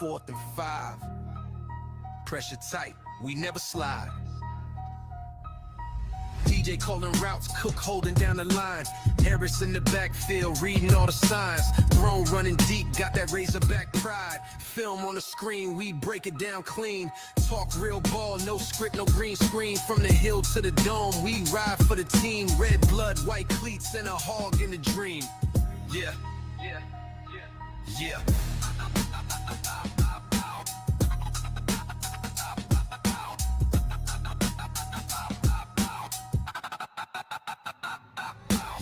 4th and 5. Pressure tight, we never slide. DJ calling routes, Cook holding down the line. Harris in the backfield, reading all the signs. Throne running deep, got that Razorback pride. Film on the screen, we break it down clean. Talk real ball, no script, no green screen. From the hill to the dome, we ride for the team. Red blood, white cleats, and a hog in a dream. Yeah, yeah, yeah, yeah.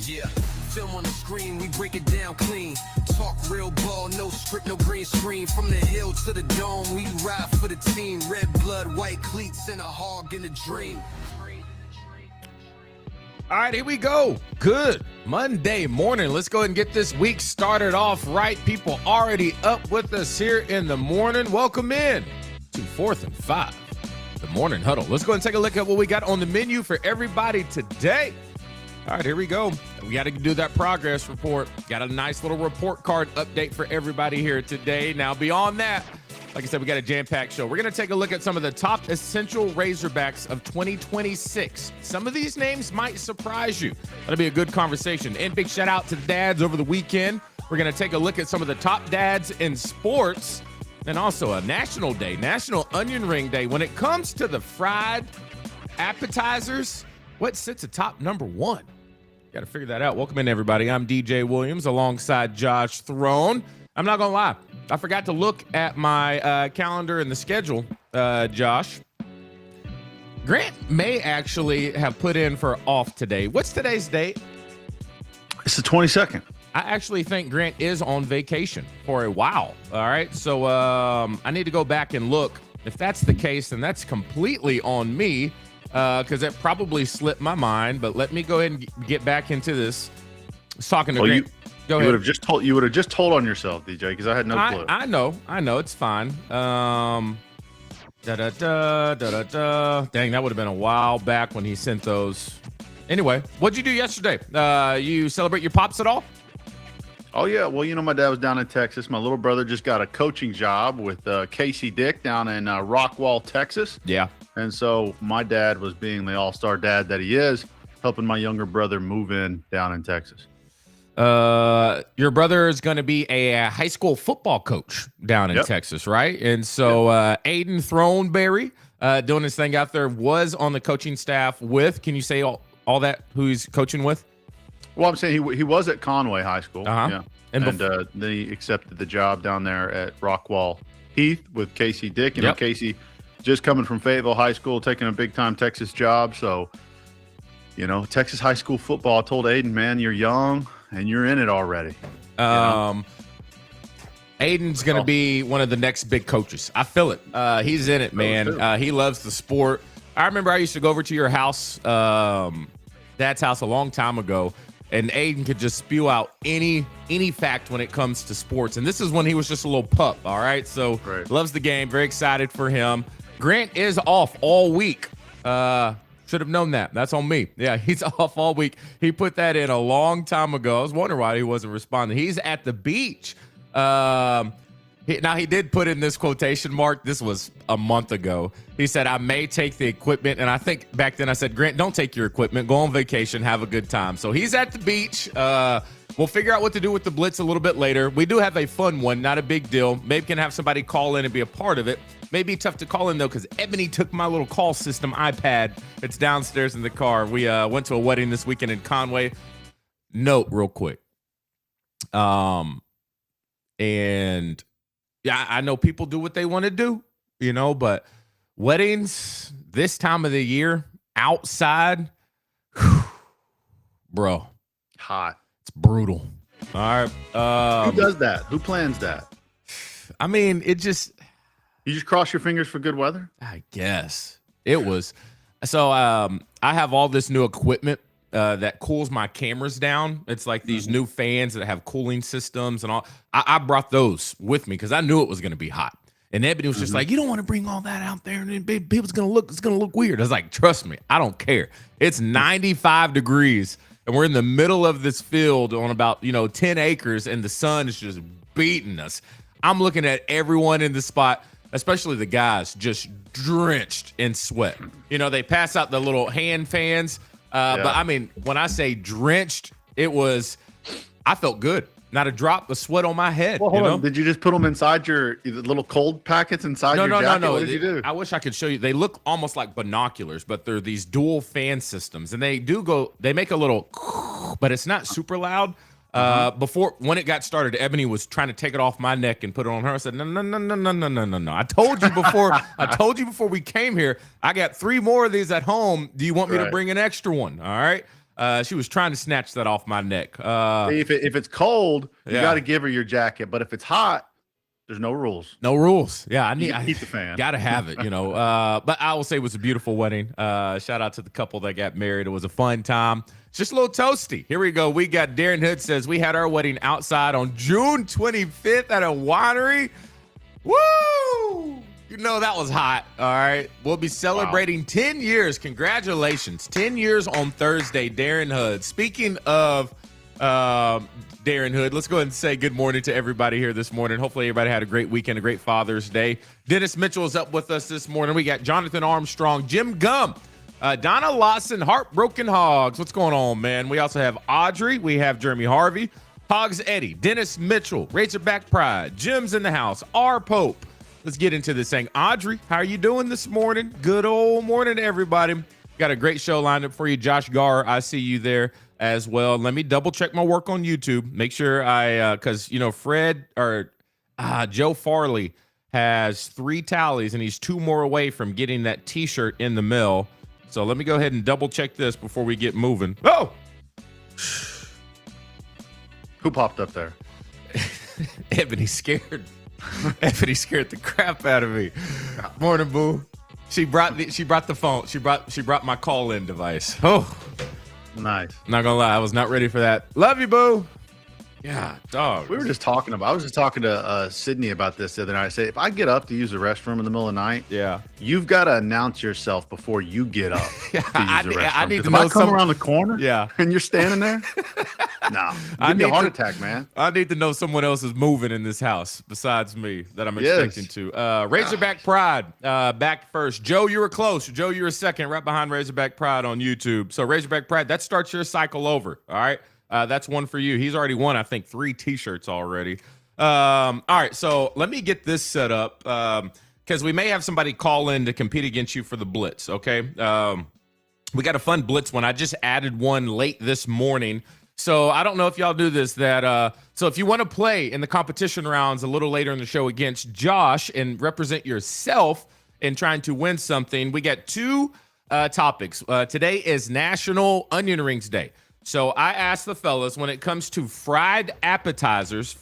Yeah, film on the screen, we break it down clean. Talk real ball, no script, no green screen. From the hill to the dome, we ride for the team. Red blood, white cleats, and a hog in a dream. All right, here we go. Good Monday morning. Let's go ahead and get this week started off right. People already up with us here in the morning. Welcome in to 4th and 5, the Morning Huddle. Let's go ahead and take a look at what we got on the menu for everybody today. All right, here we go. We got to do that progress report. Got a nice little report card update for everybody here today. Now, beyond that, like I said, we got a jam-packed show. We're going to take a look at some of the top essential Razorbacks of 2026. Some of these names might surprise you. That'll be a good conversation. And big shout out to the dads over the weekend. We're going to take a look at some of the top dads in sports, and also a national day, National Onion Ring Day. When it comes to the fried appetizers, what sits atop number one? Got to figure that out. Welcome in, everybody. I'm DJ Williams alongside Josh Throne. I'm not going to lie. I forgot to look at my calendar and the schedule, Josh. Grant may actually have put in for off today. What's today's date? It's the 22nd. I actually think Grant is on vacation for a while. All right. So I need to go back and look. If that's the case, then that's completely on me. Because it probably slipped my mind, but let me go ahead and get back into this. I was talking to Grant. Go ahead. You would have just told on yourself, DJ, because I had no clue. I know, it's fine. Dang, that would have been a while back when he sent those. Anyway, what'd you do yesterday? You celebrate your pops at all? Oh yeah, well, my dad was down in Texas. My little brother just got a coaching job with Casey Dick down in Rockwall, Texas. Yeah. And so my dad was being the all-star dad that he is, helping my younger brother move in down in Texas. Your brother is going to be a high school football coach down in Texas, right? And so Aiden Throneberry, doing his thing out there, was on the coaching staff with, can you say all that, who he's coaching with? Well, I'm saying he was at Conway High School. Uh-huh. Yeah. And then he accepted the job down there at Rockwall Heath with Casey Dick. You know, Casey just coming from Fayetteville High School, taking a big-time Texas job. So, Texas high school football. I told Aiden, man, you're young and you're in it already. Aiden's going to be one of the next big coaches. I feel it. He's in it, man. He loves the sport. I remember I used to go over to your house, Dad's house, a long time ago, and Aiden could just spew out any fact when it comes to sports. And this is when he was just a little pup, all right? So loves the game. Very excited for him. Grant is off all week. Should have known that. That's on me. Yeah, he's off all week. He put that in a long time ago. I was wondering why he wasn't responding. He's at the beach. Now, he did put in this quotation mark. This was a month ago. He said, I may take the equipment. And I think back then I said, Grant, don't take your equipment. Go on vacation. Have a good time. So he's at the beach. We'll figure out what to do with the Blitz a little bit later. We do have a fun one. Not a big deal. Maybe can have somebody call in and be a part of it. May be tough to call in, though, because Ebony took my little call system iPad. It's downstairs in the car. We went to a wedding this weekend in Conway. Note real quick. And yeah, I know people do what they want to do, but weddings this time of the year outside, bro, hot. It's brutal. All right. Who does that? Who plans that? I mean, you just cross your fingers for good weather? I guess it was. So I have all this new equipment that cools my cameras down. It's like these new fans that have cooling systems and all. I brought those with me because I knew it was going to be hot. And Ebony was just like, you don't want to bring all that out there, and it's going to look weird. I was like, trust me, I don't care. It's 95 degrees, and we're in the middle of this field on about 10 acres, and the sun is just beating us. I'm looking at everyone in the spot, especially the guys, just drenched in sweat. You know, they pass out the little hand fans. But I mean, when I say drenched, I felt good. Not a drop of sweat on my head. Well, hold on. Did you just put them inside your little cold packets inside your jacket? No. What did you do? I wish I could show you. They look almost like binoculars, but they're these dual fan systems, and they make a little, but it's not super loud. When it got started, Ebony was trying to take it off my neck and put it on her. I said, no. I told you before we came here, I got 3 more of these at home. Do you want me to bring an extra one? All right. She was trying to snatch that off my neck. If it's cold, you got to give her your jacket. But if it's hot, there's no rules. No rules. Yeah, I keep the fan. Got to have it, you know. But I will say it was a beautiful wedding. Shout out to the couple that got married. It was a fun time. It's just a little toasty. Here we go. We got Darren Hood says we had our wedding outside on June 25th at a winery. Woo! You know that was hot. All right. We'll be celebrating 10 years. Congratulations. 10 years on Thursday, Darren Hood. Speaking of Darren Hood, let's go ahead and say good morning to everybody here this morning. Hopefully everybody had a great weekend, a great Father's Day. Dennis Mitchell is up with us this morning. We got Jonathan Armstrong, Jim Gum, Donna Lawson, Heartbroken Hogs. What's going on, man? We also have Audrey. We have Jeremy Harvey, Hogs Eddie, Dennis Mitchell, Razorback Pride, Jim's in the house, R. Pope. Let's get into this thing. Audrey, how are you doing this morning? Good old morning to everybody. Got a great show lined up for you. Josh Garr, I see you there as well. Let me double check my work on YouTube. Make sure because, you know, Joe Farley has 3 tallies and he's 2 more away from getting that T-shirt in the mail. So let me go ahead and double check this before we get moving. Oh! Who popped up there? Ebony scared. Ebony scared the crap out of me. Morning, boo. She brought the phone. She brought my call-in device. Oh, nice. Not gonna lie, I was not ready for that. Love you, boo. Yeah, dog. I was just talking to Sydney about this the other night. I said, if I get up to use the restroom in the middle of the night, you've got to announce yourself before you get up to use the restroom. I need to if know I come around the corner, and you're standing there, give me a heart attack, man. I need to know someone else is moving in this house besides me that I'm expecting to. Razorback Pride, back first. Joe, you were close. Joe, you were second, right behind Razorback Pride on YouTube. So Razorback Pride, that starts your cycle over. All right. That's one for you. He's already won, I think, 3 T-shirts already. All right, so let me get this set up because we may have somebody call in to compete against you for the Blitz, okay? We got a fun Blitz one. I just added one late this morning. So I don't know if y'all do this. So if you want to play in the competition rounds a little later in the show against Josh and represent yourself in trying to win something, we got 2 topics. Today is National Onion Rings Day. So I asked the fellas, when it comes to fried appetizers,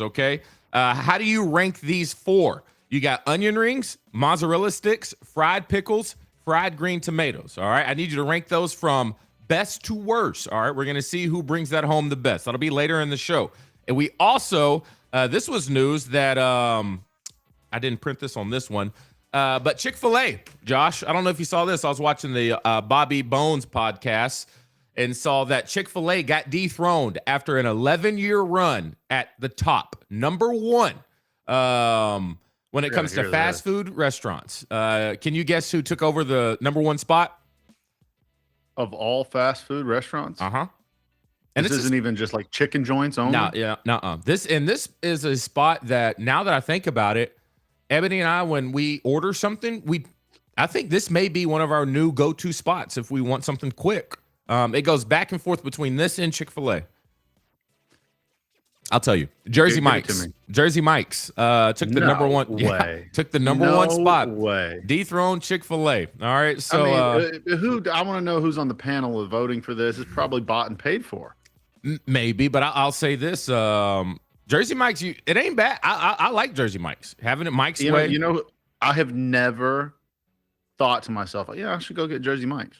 okay, how do you rank these 4? You got onion rings, mozzarella sticks, fried pickles, fried green tomatoes, all right? I need you to rank those from best to worst, all right? We're going to see who brings that home the best. That'll be later in the show. And we also, this was news that I didn't print this on this one, but Chick-fil-A, Josh, I don't know if you saw this. I was watching the Bobby Bones podcast and saw that Chick-fil-A got dethroned after an 11-year run at the top, number 1, when it comes to fast food restaurants. Can you guess who took over the number 1 spot? Of all fast food restaurants? Uh-huh. And this isn't even just like chicken joints only? This is a spot that, now that I think about it, Ebony and I, when we order something, I think this may be one of our new go-to spots if we want something quick. It goes back and forth between this and Chick-fil-A. I'll tell you, Jersey Mike's took the number 1. Way. Took the number 1 spot. Way. Dethroned Chick-fil-A. All right, so I want to know who's on the panel of voting for this. It's probably bought and paid for. Maybe, but I'll say this: Jersey Mike's, it ain't bad. I like Jersey Mike's. Having it Mike's way. You know, I have never thought to myself, I should go get Jersey Mike's.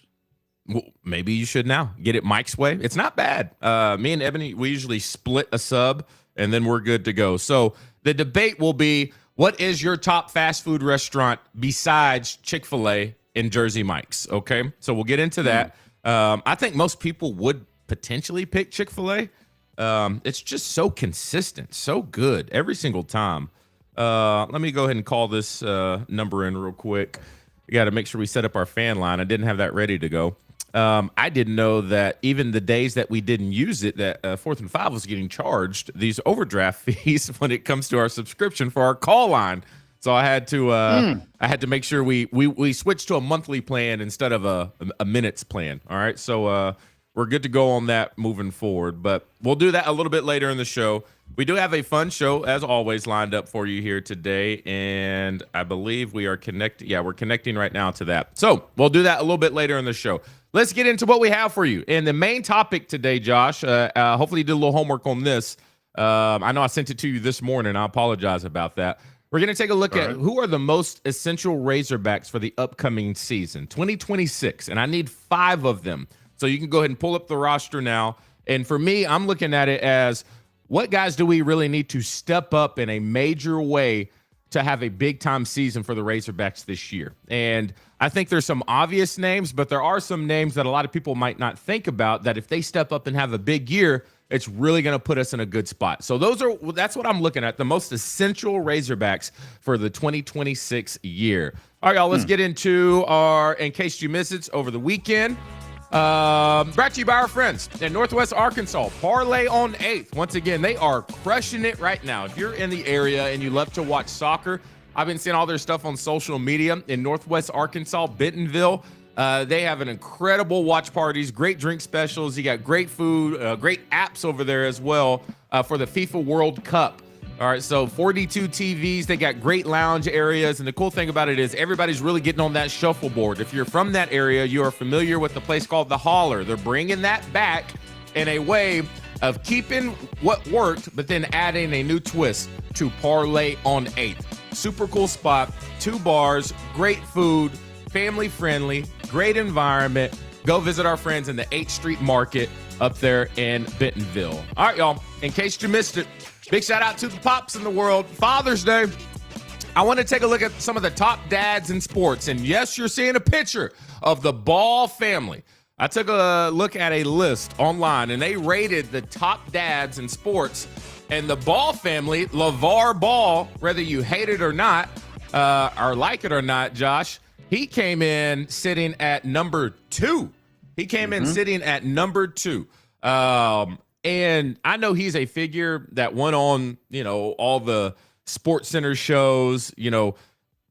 Well, maybe you should now get it Mike's way. It's not bad. Me and Ebony, we usually split a sub and then we're good to go. So the debate will be, what is your top fast food restaurant besides Chick-fil-A and Jersey Mike's? Okay, so we'll get into that. I think most people would potentially pick Chick-fil-A, It's just so consistent, so good every single time. Let me go ahead and call this number in real quick. We got to make sure we set up our fan line. I didn't have that ready to go. I didn't know that even the days that we didn't use it, that 4th and 5 was getting charged these overdraft fees when it comes to our subscription for our call line. So I had to make sure we switched to a monthly plan instead of a minutes plan. All right, so we're good to go on that moving forward. But we'll do that a little bit later in the show. We do have a fun show, as always, lined up for you here today, and I believe we are connected. Yeah, we're connecting right now to that. So we'll do that a little bit later in the show. Let's get into what we have for you. And the main topic today, Josh, hopefully you did a little homework on this. I know I sent it to you this morning. I apologize about that. We're going to take a look at who are the most essential Razorbacks for the upcoming season, 2026, and I need 5 of them. So you can go ahead and pull up the roster now. And for me, I'm looking at it as what guys do we really need to step up in a major way to have a big-time season for the Razorbacks this year. And I think there's some obvious names, but there are some names that a lot of people might not think about that if they step up and have a big year, it's really going to put us in a good spot. So that's what I'm looking at, the most essential Razorbacks for the 2026 year. All right, y'all, let's get into our In Case You Missed It over the weekend. Brought to you by our friends in Northwest Arkansas, Parlay on 8th. Once again, they are crushing it right now. If you're in the area and you love to watch soccer, I've been seeing all their stuff on social media in Northwest Arkansas, Bentonville. They have an incredible watch parties, great drink specials. You got great food, great apps over there as well for the FIFA World Cup. All right, so 42 TVs. They got great lounge areas. And the cool thing about it is everybody's really getting on that shuffleboard. If you're from that area, you are familiar with the place called The Holler. They're bringing that back in a way of keeping what worked, but then adding a new twist to Parlay on 8th. Super cool spot, 2 bars, great food, family friendly, great environment. Go visit our friends in the 8th Street Market up there in Bentonville. All right, y'all, in case you missed it, big shout out to the pops in the world. Father's Day. I want to take a look at some of the top dads in sports. And yes, you're seeing a picture of the Ball family. I took a look at a list online, and they rated the top dads in sports. And the Ball family, LeVar Ball, whether you hate it or not, or like it or not, Josh, he came in sitting at number 2. He came in sitting at number 2. And I know he's a figure that went on, all the Sports Center shows,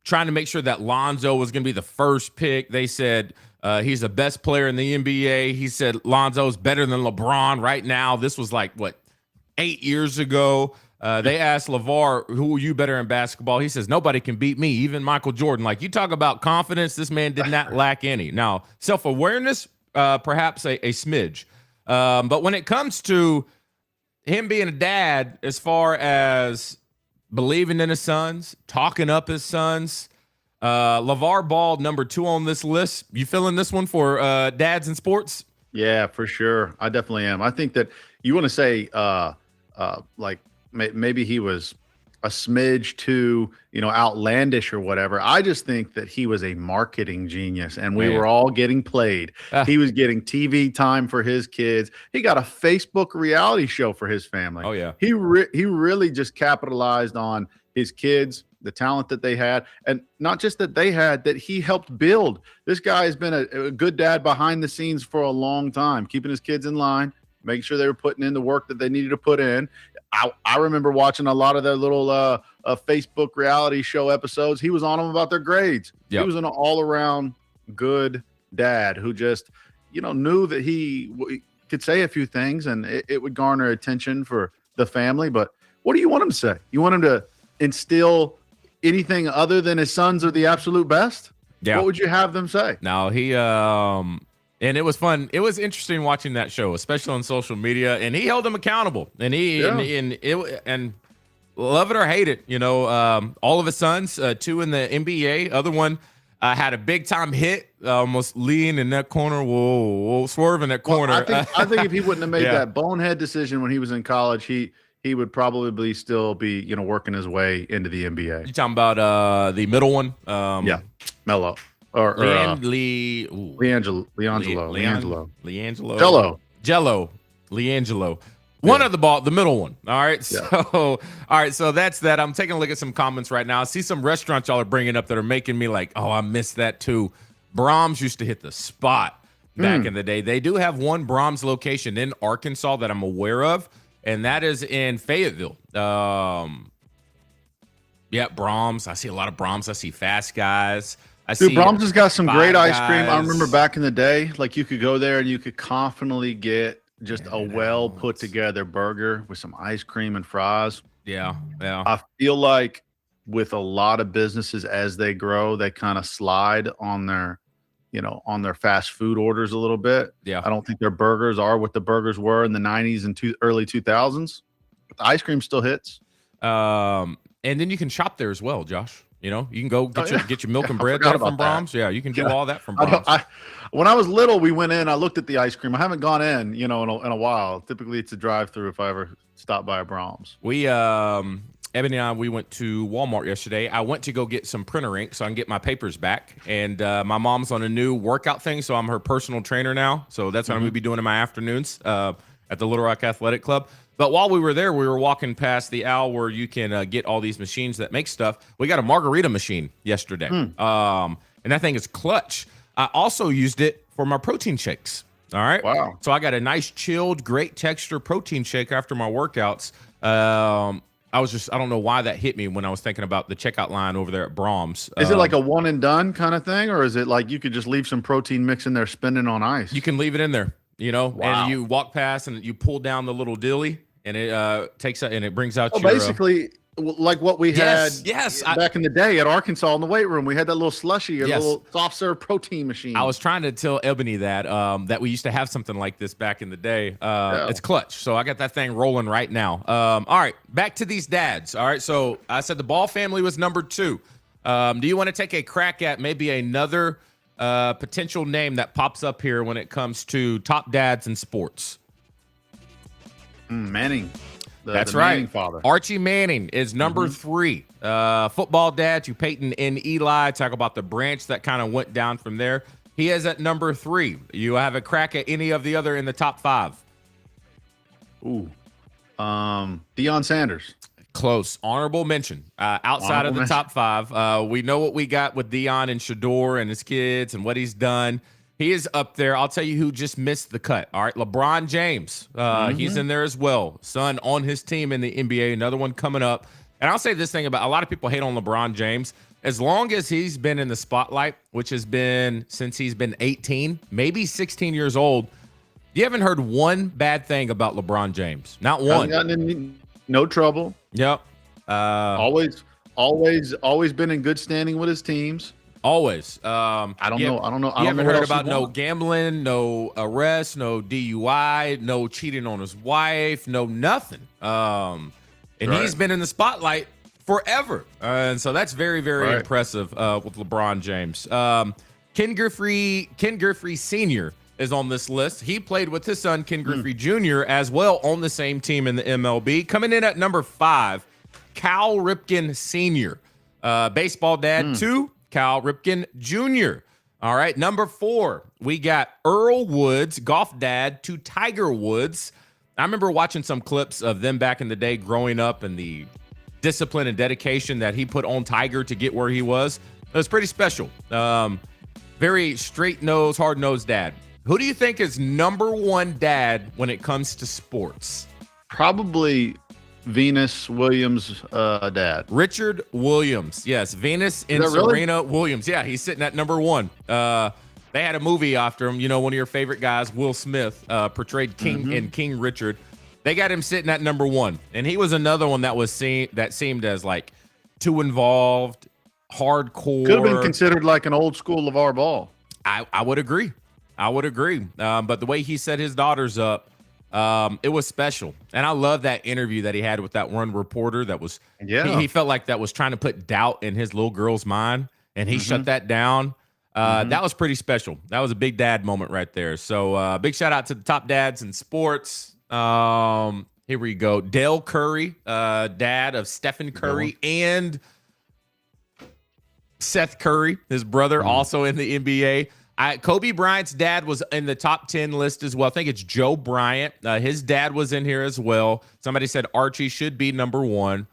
trying to make sure that Lonzo was going to be the first pick. They said he's the best player in the NBA. He said Lonzo's better than LeBron right now. This was 8 years ago. They asked LeVar, who are you better in basketball? He says, nobody can beat me, even Michael Jordan. You talk about confidence, this man did not lack any. Now, self-awareness, perhaps a smidge. But when it comes to him being a dad, as far as believing in his sons, talking up his sons, LeVar Ball, number 2 on this list. You feeling this one for dads in sports? Yeah, for sure. I definitely am. I think that you want to say maybe he was a smidge too, outlandish or whatever. I just think that he was a marketing genius, and we were all getting played. He was getting TV time for his kids. He got a Facebook reality show for his family. Oh yeah. He really just capitalized on his kids, the talent that they had, and not just that they had, that he helped build. This guy has been a good dad behind the scenes for a long time, keeping his kids in line, making sure they were putting in the work that they needed to put in. I remember watching a lot of their little Facebook reality show episodes. He was on them about their grades. Yep. He was an all-around good dad who just, knew that he could say a few things and it would garner attention for the family. But what do you want him to say? You want him to instill anything other than his sons are the absolute best? Yeah. What would you have them say? No, he and it was fun. It was interesting watching that show, especially on social media. And he held them accountable. And and love it or hate it, all of his sons, 2 in the NBA. Other one had a big time hit, almost leaning in that corner, swerve in that corner. Well, I think if he wouldn't have made that bonehead decision when he was in college, he would probably still be, working his way into the NBA. You talking about the middle one? Melo. Leangelo. Jello. One of the ball, the middle one. All right. Yeah. So, all right. So that's that. I'm taking a look at some comments right now. I see some restaurants y'all are bringing up that are making me like, oh, I missed that too. Brahms used to hit the spot back in the day. They do have one Brahms location in Arkansas that I'm aware of, and that is in Fayetteville. Yeah, Brahms. I see a lot of Brahms. I see Fast Guys. Dude, Brahms has got some great ice cream. I Guys. remember back in the day, like you could go there and you could confidently get just a well put together burger with some ice cream and fries. Yeah. I feel like with a lot of businesses as they grow, they kind of slide on their, on their fast food orders a little bit. Yeah. I don't think their burgers are what the burgers were in the 90s and early 2000s. But the ice cream still hits. And then you can shop there as well, Josh. You can go get your milk and bread forgot there from about that. Brahms. Yeah, you can do all that from Brahms. When I was little, we went in. I looked at the ice cream. I haven't gone in, in a while. Typically, it's a drive-through if I ever stop by a Brahms. We, Ebony and I, we went to Walmart yesterday. I went to go get some printer ink so I can get my papers back. And my mom's on a new workout thing, so I'm her personal trainer now. So that's what I'm going to be doing in my afternoons at the Little Rock Athletic Club. But while we were there, we were walking past the aisle where you can get all these machines that make stuff. We got a margarita machine yesterday, and that thing is clutch. I also used it for my protein shakes. All right. Wow. So I got a nice chilled, great texture protein shake after my workouts. I don't know why that hit me when I was thinking about the checkout line over there at Brahms. Is it like a one and done kind of thing, or is it like you could just leave some protein mix in there spinning on ice? You can leave it in there, Wow. and you walk past and you pull down the little dilly. And it takes and it brings out your basically like what we had back in the day at Arkansas in the weight room. We had that little slushy or little soft serve protein machine. I was trying to tell Ebony that that we used to have something like this back in the day. It's clutch. So I got that thing rolling right now. All right, back to these dads. All right, so I said the Ball family was number 2. Do you want to take a crack at maybe another potential name that pops up here when it comes to top dads in sports? Manning. That's the right. Manning father. Archie Manning is number 3. Football dad to Peyton and Eli. Talk about the branch that kind of went down from there. He is at number 3. You have a crack at any of the other in the top 5? Ooh. Deion Sanders. Close. Honorable mention. Outside of the top 5. We know what we got with Deion and Shador and his kids and what he's done. He is up there. I'll tell you who just missed the cut. All right, LeBron James. He's in there as well. Son on his team in the NBA. Another one coming up. And I'll say this thing about a lot of people hate on LeBron James. As long as he's been in the spotlight, which has been since he's been 18, maybe 16 years old, you haven't heard one bad thing about LeBron James. Not one. Hasn't gotten in no trouble. Yep. Always been in good standing with his teams. Always. I don't know. You haven't heard about no gambling, no arrest, no DUI, no cheating on his wife, no nothing. And he's been in the spotlight forever. And so that's very, very impressive with LeBron James. Ken Griffey Sr. is on this list. He played with his son, Ken Griffey Jr. as well on the same team in the MLB. Coming in at number 5, Cal Ripken Sr. Baseball dad, 2. Cal Ripken Jr. All right, number 4, we got Earl Woods, golf dad to Tiger Woods. I remember watching some clips of them back in the day growing up and the discipline and dedication that he put on Tiger to get where he was. It was pretty special. Very straight-nosed, hard-nosed dad. Who do you think is number 1 dad when it comes to sports? Probably Venus Williams' dad. Richard Williams. Yes, Venus and Serena Williams. Yeah, he's sitting at number 1. They had a movie after him. One of your favorite guys, Will Smith, portrayed King in King Richard. They got him sitting at number 1. And he was another one that seemed as like too involved, hardcore. Could have been considered like an old school LeVar Ball. I would agree. But the way he set his daughters up, it was special. And I love that interview that he had with that one reporter that was, he felt like that was trying to put doubt in his little girl's mind, and he shut that down. That was pretty special. That was a big dad moment right there. So big shout out to the top dads in sports. Here we go. Dale Curry, dad of Stephen Curry and Seth Curry, his brother, also in the NBA. Kobe Bryant's dad was in the top 10 list as well. I think it's Joe Bryant. His dad was in here as well. Somebody said Archie should be number 1.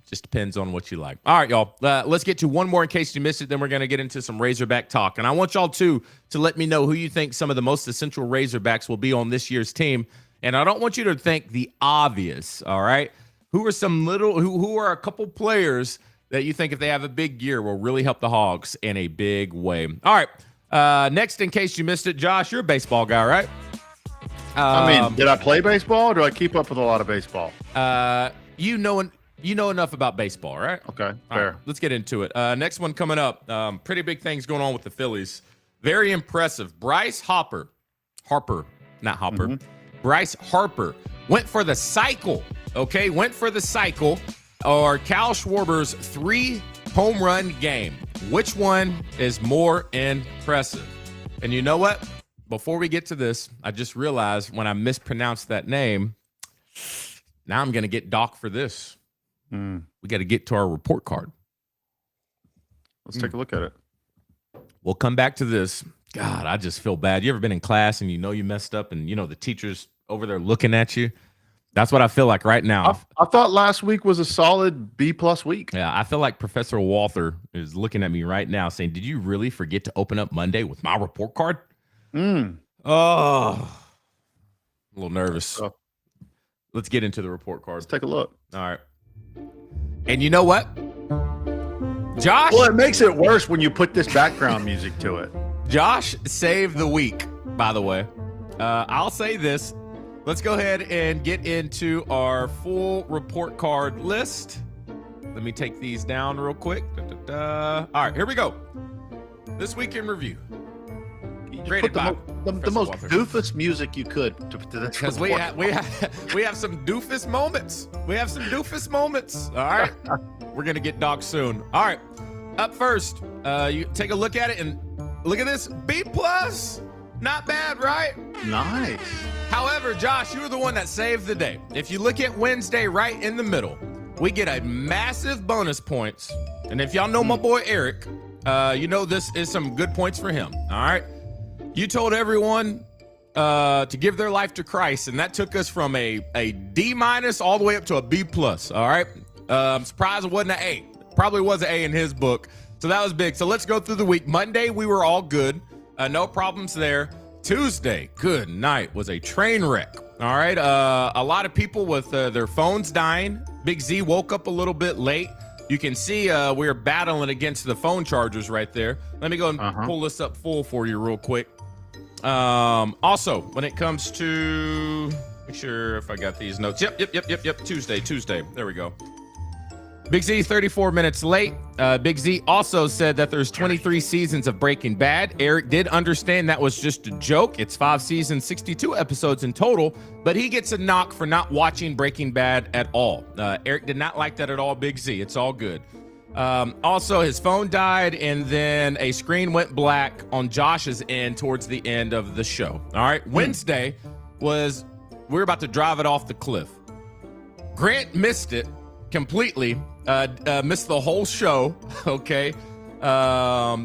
Just depends on what you like. All right, y'all. Let's get to one more in case you missed it. Then we're going to get into some Razorback talk. And I want y'all to let me know who you think some of the most essential Razorbacks will be on this year's team. And I don't want you to think the obvious, all right? Who are a couple players that you think if they have a big year will really help the Hogs in a big way? All right. Next, in case you missed it, Josh, you're a baseball guy, right? Did I play baseball or do I keep up with a lot of baseball? You know enough about baseball, right? Okay, fair. Right, let's get into it. Next one coming up. Pretty big things going on with the Phillies. Very impressive. Bryce Harper, not Hopper. Mm-hmm. Bryce Harper went for the cycle. Okay, went for the cycle. Or Cal Schwarber's 3 home run game. Which one is more impressive? And you know what? Before we get to this, I just realized when I mispronounced that name, now I'm going to get docked for this. We got to get to our report card. Let's take a look at it. We'll come back to this. God, I just feel bad. You ever been in class and you know you messed up and you know the teacher's over there looking at you? That's what I feel like right now. I thought last week was a solid B+ week. Yeah, I feel like Professor Walther is looking at me right now saying, did you really forget to open up Monday with my report card? Oh, a little nervous. Let's get into the report card. Let's take a look. All right. And you know what? Josh? Well, it makes it worse when you put this background music to it. Josh saved the week, by the way. I'll say this. Let's go ahead and get into our full report card list. Let me take these down real quick. All right, here we go. This week in review. You put the most doofus music you could to this because we have some doofus moments. We have some doofus moments. All right, we're gonna get docked soon. All right, up first, you take a look at it and look at this B+. Not bad, right? Nice. However, Josh, you were the one that saved the day. If you look at Wednesday right in the middle, we get a massive bonus points. And if y'all know my boy Eric, you know this is some good points for him. All right. You told everyone to give their life to Christ, and that took us from a D- all the way up to a B+. All right. I'm surprised it wasn't an A. Probably was an A in his book. So that was big. So let's go through the week. Monday, we were all good. No problems there. Tuesday, good night, was a train wreck. All right. A lot of people with their phones dying. Big Z woke up a little bit late. You can see we were battling against the phone chargers right there. Let me go and pull this up full for you real quick. Also, when it comes to, make sure if I got these notes. Yep. Tuesday. There we go. Big Z, 34 minutes late. Big Z also said that there's 23 seasons of Breaking Bad. Eric did understand that was just a joke. It's 5 seasons, 62 episodes in total, but he gets a knock for not watching Breaking Bad at all. Eric did not like that at all, Big Z. It's all good. Also, his phone died, and then a screen went black on Josh's end towards the end of the show. All right, Wednesday was, we were about to drive it off the cliff. Grant missed it completely. Missed the whole show. Okay.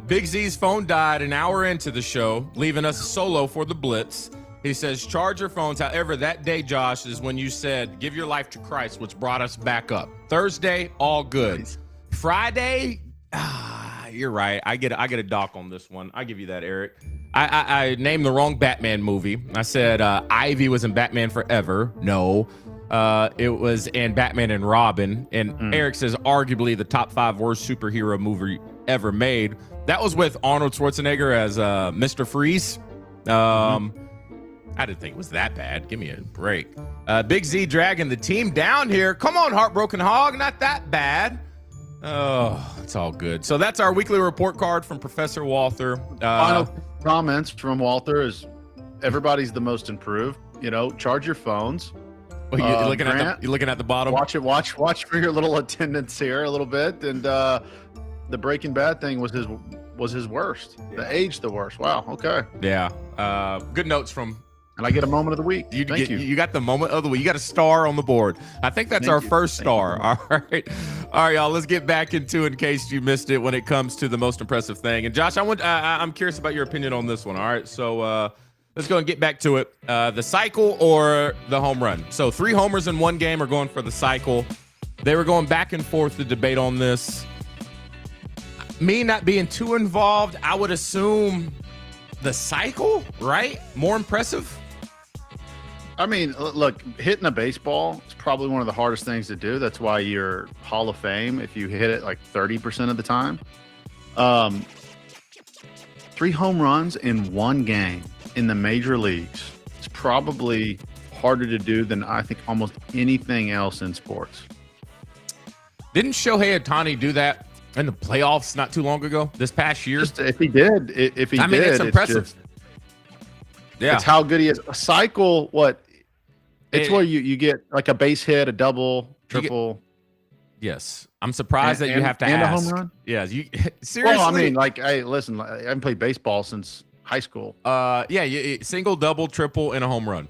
Big Z's phone died an hour into the show, leaving us solo for the Blitz. He says, charge your phones. However, that day, Josh, is when you said, give your life to Christ, which brought us back up. Thursday, all good. Nice. Friday, you're right. I get a dock on this one. I give you that, Eric. I named the wrong Batman movie. I said Ivy was in Batman Forever. No. It was in Batman and Robin, and Eric says arguably the top 5 worst superhero movie ever made. That was with Arnold Schwarzenegger as Mr. Freeze. I didn't think it was that bad. Give me a break. Big Z dragging the team down here. Come on, Heartbroken Hog. Not that bad. Oh, it's all good. So that's our weekly report card from Professor Walther. Final comments from Walther is everybody's the most improved. You know, charge your phones. Well, you're looking at the bottom. Watch for your little attendance here a little bit, and the Breaking Bad thing was his worst. Yeah. The age, the worst. Wow. Okay. Yeah. Good notes from. And I get a moment of the week. You got the moment of the week. You got a star on the board. I think that's our first star. All right. All right, y'all, let's get back into it in case you missed it when it comes to the most impressive thing. And Josh, I'm curious about your opinion on this one. All right, so let's go and get back to it. The cycle or the home run. So 3 homers in one game are going for the cycle. They were going back and forth to debate on this. Me not being too involved, I would assume the cycle, right? More impressive. I mean, look, hitting a baseball is probably one of the hardest things to do. That's why you're Hall of Fame if you hit it like 30% of the time. 3 home runs in one game in the major leagues is probably harder to do than I think almost anything else in sports. Didn't Shohei Ohtani do that in the playoffs not too long ago, this past year? Just if he did, it's impressive. It's how good he is. A cycle, it's where you get like a base hit, a double, triple. Yes. I'm surprised that you have to ask. A home run? Yes. Seriously? Well, I mean, like, hey, listen, I haven't played baseball since high school. Single, double, triple, and a home run.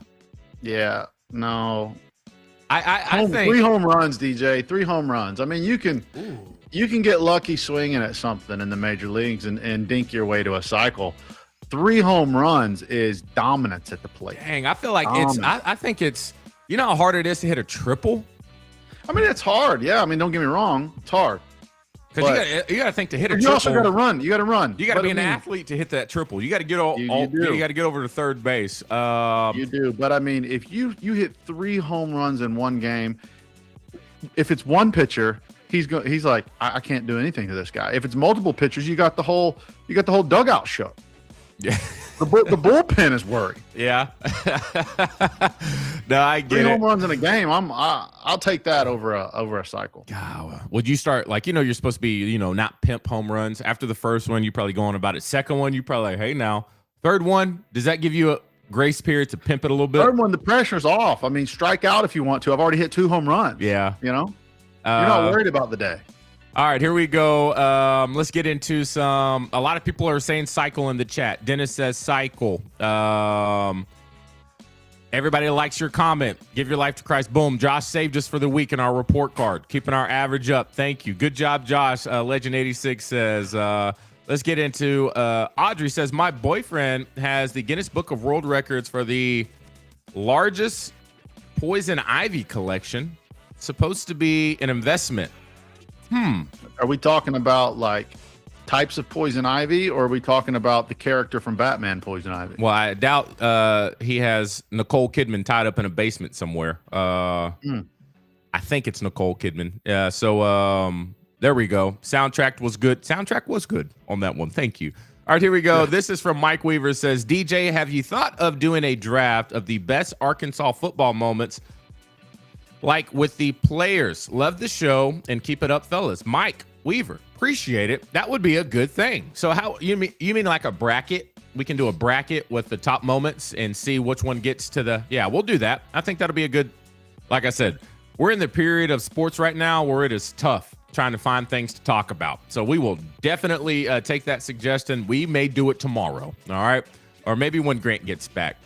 Yeah. No. I think 3 home runs, DJ. 3 home runs. I mean, you can get lucky swinging at something in the major leagues and dink your way to a cycle. 3 home runs is dominance at the plate. Dang, I feel like I think it's, you know how hard it is to hit a triple? I mean, it's hard. Yeah, I mean, don't get me wrong. It's hard. Because you got to think to hit a triple. You also got to run. You got to run. You got to be an athlete to hit that triple. You got to get you got to get over to third base. You do. But I mean, if you hit 3 home runs in one game, if it's one pitcher, he's like, I can't do anything to this guy. If it's multiple pitchers, you got the whole dugout shook. Yeah. The bullpen is worried. Yeah. No, I get 3 it. home runs in a game. I'll take that over a cycle. God, would you start like, you're supposed to be, not pimp home runs. After the first one, you probably go on about it. Second one, you probably like, hey now. Third one, does that give you a grace period to pimp it a little bit? Third one, the pressure's off. I mean, strike out if you want to. I've already hit 2 home runs. Yeah. You're not worried about the day. All right, here we go. Let's get into a lot of people are saying cycle in the chat. Dennis says cycle. Everybody likes your comment. Give your life to Christ. Boom. Josh saved us for the week in our report card, keeping our average up. Thank you. Good job, Josh. Legend86 says, let's get into Audrey says, my boyfriend has the Guinness Book of World Records for the largest poison ivy collection. It's supposed to be an investment. Are we talking about like types of poison ivy, or are we talking about the character from Batman, Poison Ivy? Well, I doubt he has Nicole Kidman tied up in a basement somewhere. I think it's Nicole Kidman. So there we go. Soundtrack was good on that one. Thank you. All right, here we go. Yeah. This is from Mike Weaver. It says, DJ, have you thought of doing a draft of the best Arkansas football moments? Like with the players. Love the show and keep it up, fellas. Mike Weaver, appreciate it. That would be a good thing. So how you mean like a bracket? We can do a bracket with the top moments and see which one gets to the. Yeah, we'll do that. I think that'll be a good. Like I said, we're in the period of sports right now where it is tough trying to find things to talk about. So we will definitely take that suggestion. We may do it tomorrow. All right, or maybe when Grant gets back.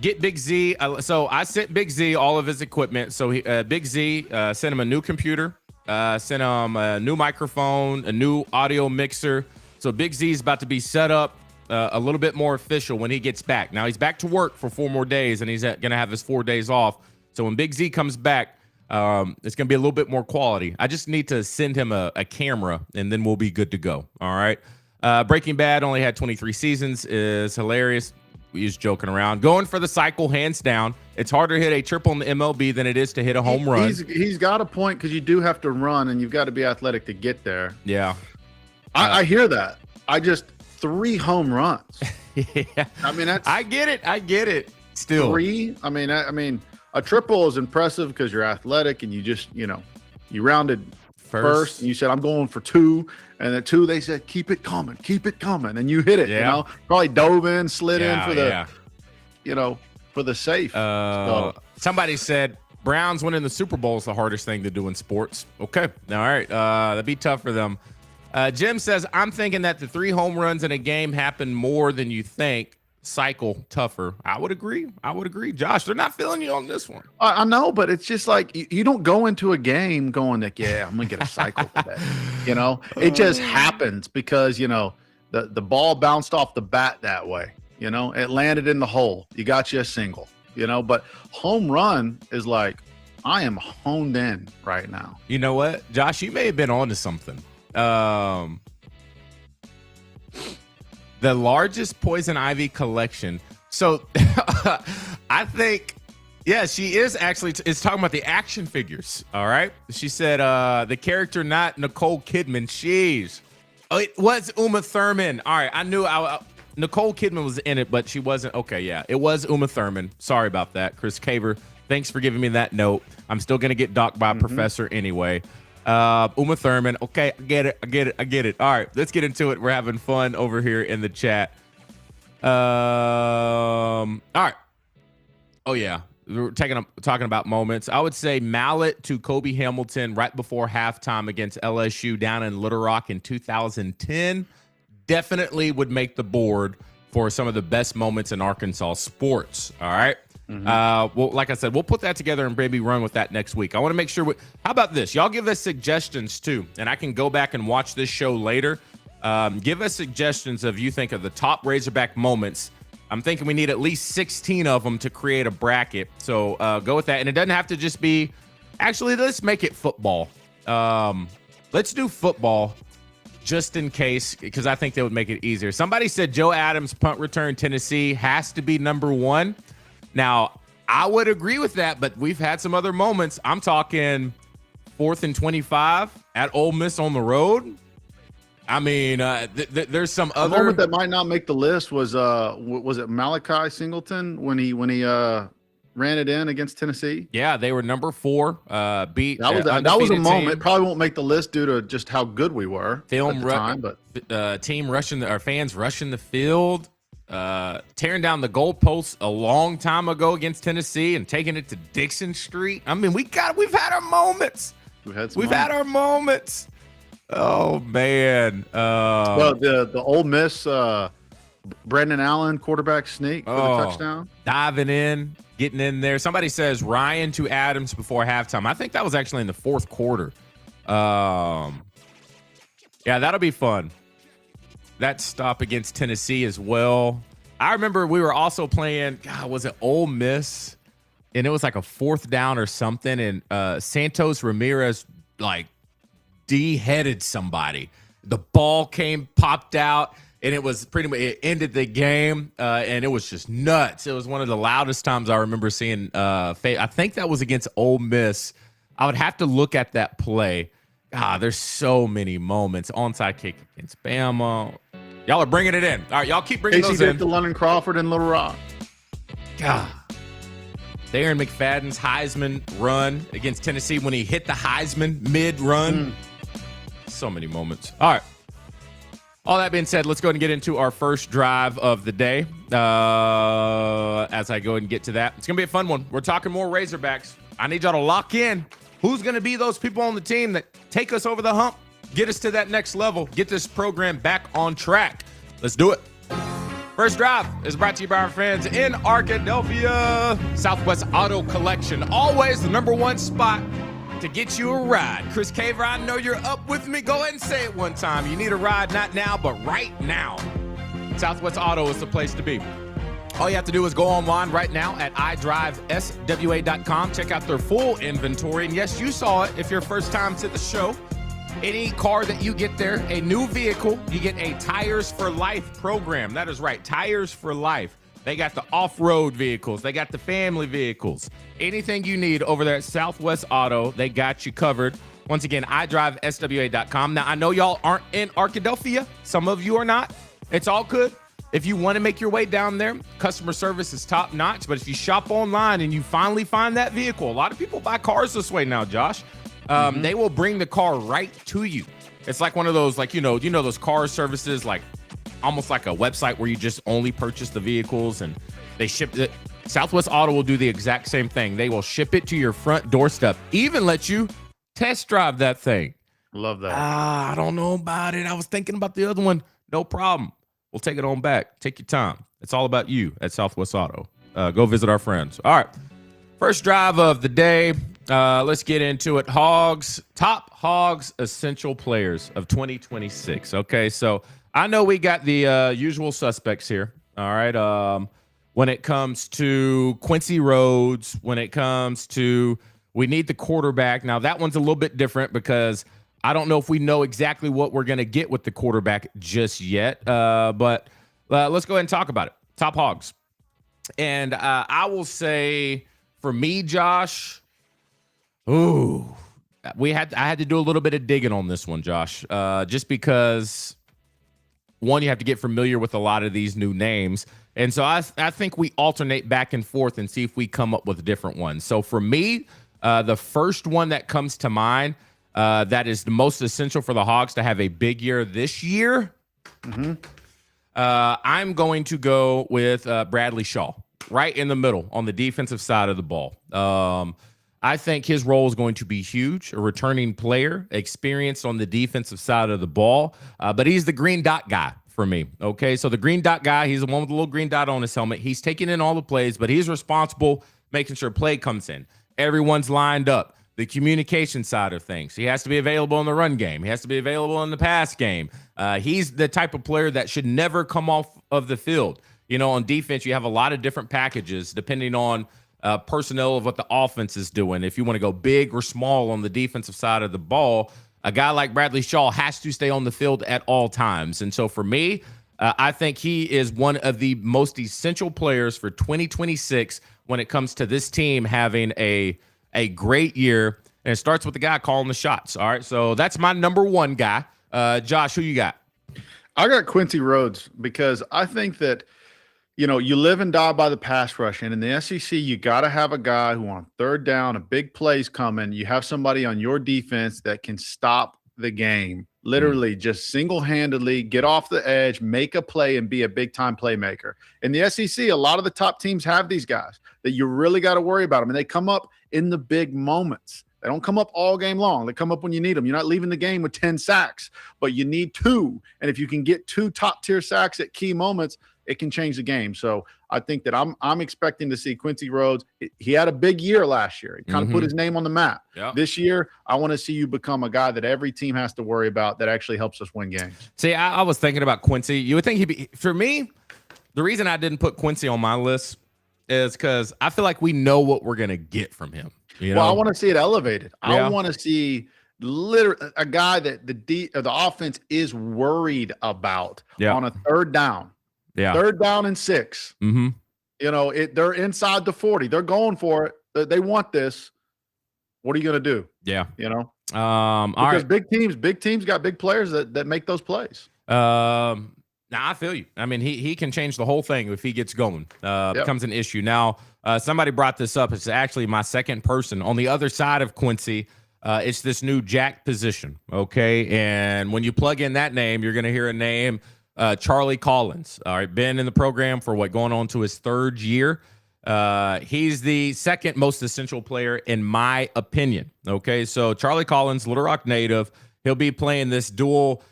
Get Big Z. So I sent Big Z all of his equipment. So Big Z sent him a new computer, sent him a new microphone, a new audio mixer. So Big Z is about to be set up a little bit more official when he gets back. Now he's back to work for 4 more days, and he's going to have his 4 days off. So when Big Z comes back, it's going to be a little bit more quality. I just need to send him a camera, and then we'll be good to go. All right. Breaking Bad only had 23 seasons. Is hilarious. He's joking around. Going for the cycle, hands down. It's harder to hit a triple in the MLB than it is to hit a home run. He's got a point because you do have to run, and you've got to be athletic to get there. Yeah. I hear that. I just 3 home runs. Yeah. I mean, that's. I get it. Still 3. I mean, a triple is impressive because you're athletic and you just, you rounded first and you said, I'm going for 2. And at 2, they said, keep it coming. And you hit it, probably dove in, slid in for the, for the safe. Somebody said Browns winning the Super Bowl is the hardest thing to do in sports. Okay. All right. That'd be tough for them. Jim says, I'm thinking that the 3 home runs in a game happen more than you think. cycle tougher. I would agree. Josh, they're not feeling you on this one. I know, but it's just like you don't go into a game going like, yeah, I'm gonna get a cycle today. It just happens because the ball bounced off the bat that way. It landed in the hole. You got you a single. But home run is like, I am honed in right now. You know what, Josh? You may have been onto something. The largest poison ivy collection. So I think, yeah, she is actually it's talking about the action figures. All right. She said the character, not Nicole Kidman. Sheesh. Oh, it was Uma Thurman. All right. I knew Nicole Kidman was in it, but she wasn't. Okay. Yeah, it was Uma Thurman. Sorry about that. Chris Caver, thanks for giving me that note. I'm still going to get docked by a professor anyway. Uma Thurman. Okay, I get it. All right, let's get into it. We're having fun over here in the chat. All right. Oh yeah, we're talking about moments. I would say mallet to Kobe Hamilton right before halftime against LSU down in Little Rock in 2010 definitely would make the board for some of the best moments in Arkansas sports. All right. Well, like I said, we'll put that together and maybe run with that next week. I want to make sure. How about this? Y'all give us suggestions too, and I can go back and watch this show later. Give us suggestions of you think of the top Razorback moments. I'm thinking we need at least 16 of them to create a bracket. So go with that, and it doesn't have to just be. Actually, let's make it football. Let's do football just in case, because I think that would make it easier. Somebody said Joe Adams punt return Tennessee has to be number one. Now, I would agree with that, but we've had some other moments. I'm talking 4th and 25 at Ole Miss on the road. I mean, there's some other moment that might not make the list was it Malachi Singleton when he ran it in against Tennessee? Yeah, they were number 4. Beat that was a moment. Probably won't make the list due to just how good we were at the time. But team rushing our fans rushing the field. Tearing down the goalposts a long time ago against Tennessee and taking it to Dixon Street. I mean, we've had our moments. We've had our moments. Oh man. Well, the Ole Miss Brandon Allen quarterback sneak for the touchdown. Diving in, getting in there. Somebody says Ryan to Adams before halftime. I think that was actually in the 4th quarter. Yeah, that'll be fun. That stop against Tennessee as well. I remember we were also playing, was it Ole Miss? And it was like a 4th down or something. And Santos Ramirez de-headed somebody. The ball popped out, and it was pretty much, it ended the game. And it was just nuts. It was one of the loudest times I remember seeing. I think that was against Ole Miss. I would have to look at that play. There's so many moments. Onside kick against Bama. Y'all are bringing it in. All right, y'all keep bringing those in. To London Crawford and Little Rock. God. Darren McFadden's Heisman run against Tennessee when he hit the Heisman mid-run. So many moments. All right. All that being said, let's go ahead and get into our first drive of the day. As I go ahead and get to that, it's going to be a fun one. We're talking more Razorbacks. I need y'all to lock in. Who's going to be those people on the team that take us over the hump, get us to that next level, get this program back on track? Let's do it. First drive is brought to you by our friends in Arkadelphia. Southwest Auto Collection, always the #1 spot to get you a ride. Chris Caver, I know you're up with me. Go ahead and say it one time. You need a ride, not now, but right now. Southwest Auto is the place to be. All you have to do is go online right now at idriveswa.com. Check out their full inventory. And yes, you saw it if you're first time to the show. Any car that you get there, a new vehicle, you get a Tires for Life program. That is right, Tires for Life. They got the off-road vehicles. They got the family vehicles. Anything you need over there at Southwest Auto, they got you covered. Once again, idriveswa.com. Now, I know y'all aren't in Arkadelphia. Some of you are not. It's all good. If you want to make your way down there, customer service is top notch. But if you shop online and you finally find that vehicle, a lot of people buy cars this way now, Josh. They will bring the car right to you. It's like one of those, like, you know those car services, like almost like a website where you just only purchase the vehicles and they ship it. Southwest Auto will do the exact same thing. They will ship it to your front doorstep, even let you test drive that thing. Love that. I don't know about it. I was thinking about the other one. No problem. We'll take it on back. Take your time. It's all about you at Southwest Auto. Go visit our friends. All right. First drive of the day. Let's get into it. Top Hogs essential players of 2026. Okay, so I know we got the usual suspects here. All right. When it comes to Quincy Rhodes, when it comes to we need the quarterback. Now, that one's a little bit different because I don't know if we know exactly what we're going to get with the quarterback just yet. But let's go ahead and talk about it. Top Hogs. And I will say for me, Josh, I had to do a little bit of digging on this one, Josh, just because, one, you have to get familiar with a lot of these new names. And so I think we alternate back and forth and see if we come up with different ones. So for me, the first one that comes to mind that is the most essential for the Hogs to have a big year this year, I'm going to go with Bradley Shaw, right in the middle on the defensive side of the ball. I think his role is going to be huge, a returning player, experienced on the defensive side of the ball, but he's the green dot guy for me. Okay, so the green dot guy, he's the one with the little green dot on his helmet. He's taking in all the plays, but he's responsible making sure play comes in. Everyone's lined up. The communication side of things. He has to be available in the run game. He has to be available in the pass game. He's the type of player that should never come off of the field. You know, on defense, you have a lot of different packages depending on personnel of what the offense is doing. If you want to go big or small on the defensive side of the ball, a guy like Bradley Shaw has to stay on the field at all times. And so for me, I think he is one of the most essential players for 2026 when it comes to this team having a great year. And it starts with the guy calling the shots. All right, so that's my number one guy. Josh, who you got? I got Quincy Rhodes because I think that, you know, you live and die by the pass rush. And in the SEC, you got to have a guy who on third down, a big play's coming. You have somebody on your defense that can stop the game, literally just single-handedly get off the edge, make a play, and be a big-time playmaker. In the SEC, a lot of the top teams have these guys that you really got to worry about them. And they come up in the big moments. They don't come up all game long. They come up when you need them. You're not leaving the game with 10 sacks, but you need 2. And if you can get 2 top-tier sacks at key moments, it can change the game. So I think that I'm expecting to see Quincy Rhodes. He had a big year last year. He kind of put his name on the map. Yep. This year, I want to see you become a guy that every team has to worry about that actually helps us win games. See, I was thinking about Quincy. You would think he'd be – for me, the reason I didn't put Quincy on my list is because I feel like we know what we're going to get from him. You know? Well, I want to see it elevated. I want to see literally a guy that the offense is worried about on a third down. Yeah. Third down and 6. You know, they're inside the 40. They're going for it. They want this. What are you going to do? Yeah. You know? Because big teams got big players that make those plays. Now I feel you. I mean, he can change the whole thing if he gets going. Becomes an issue. Now, somebody brought this up. It's actually my second person. On the other side of Quincy, it's this new jack position, okay? And when you plug in that name, you're going to hear a name, Charlie Collins. All right, been in the program for going on to his 3rd year. He's the second most essential player in my opinion, okay? So Charlie Collins, Little Rock native. He'll be playing this dual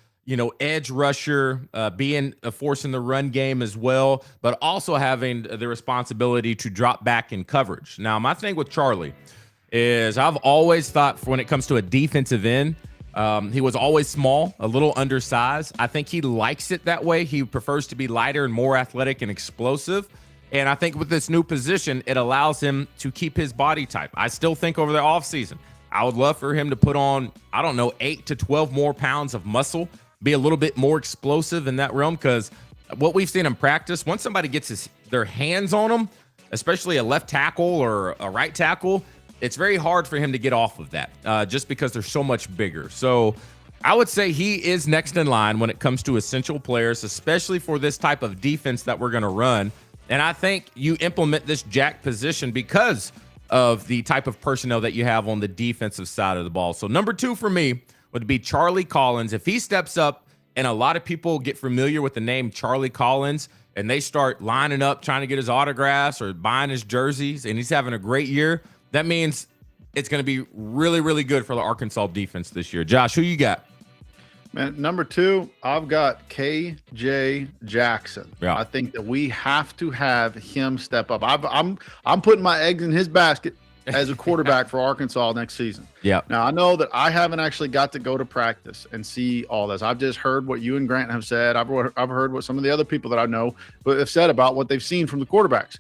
edge rusher, being a force in the run game as well, but also having the responsibility to drop back in coverage. Now, my thing with Charlie is I've always thought when it comes to a defensive end, he was always small, a little undersized. I think he likes it that way. He prefers to be lighter and more athletic and explosive. And I think with this new position, it allows him to keep his body type. I still think over the offseason, I would love for him to put on, 8 to 12 more pounds of muscle, be a little bit more explosive in that realm, because what we've seen in practice, once somebody gets their hands on him, especially a left tackle or a right tackle, it's very hard for him to get off of that just because they're so much bigger. So I would say he is next in line when it comes to essential players, especially for this type of defense that we're going to run. And I think you implement this jack position because of the type of personnel that you have on the defensive side of the ball. So number 2 for me would be Charlie Collins. If he steps up and a lot of people get familiar with the name Charlie Collins and they start lining up trying to get his autographs or buying his jerseys and he's having a great year, that means it's going to be really, really good for the Arkansas defense this year. Josh, who you got? Man, number 2, I've got KJ Jackson. Yeah. I think that we have to have him step up. I'm putting my eggs in his basket as a quarterback for Arkansas next season. Yeah. Now, I know that I haven't actually got to go to practice and see all this. I've just heard what you and Grant have said. I've heard what some of the other people that I know have said about what they've seen from the quarterbacks.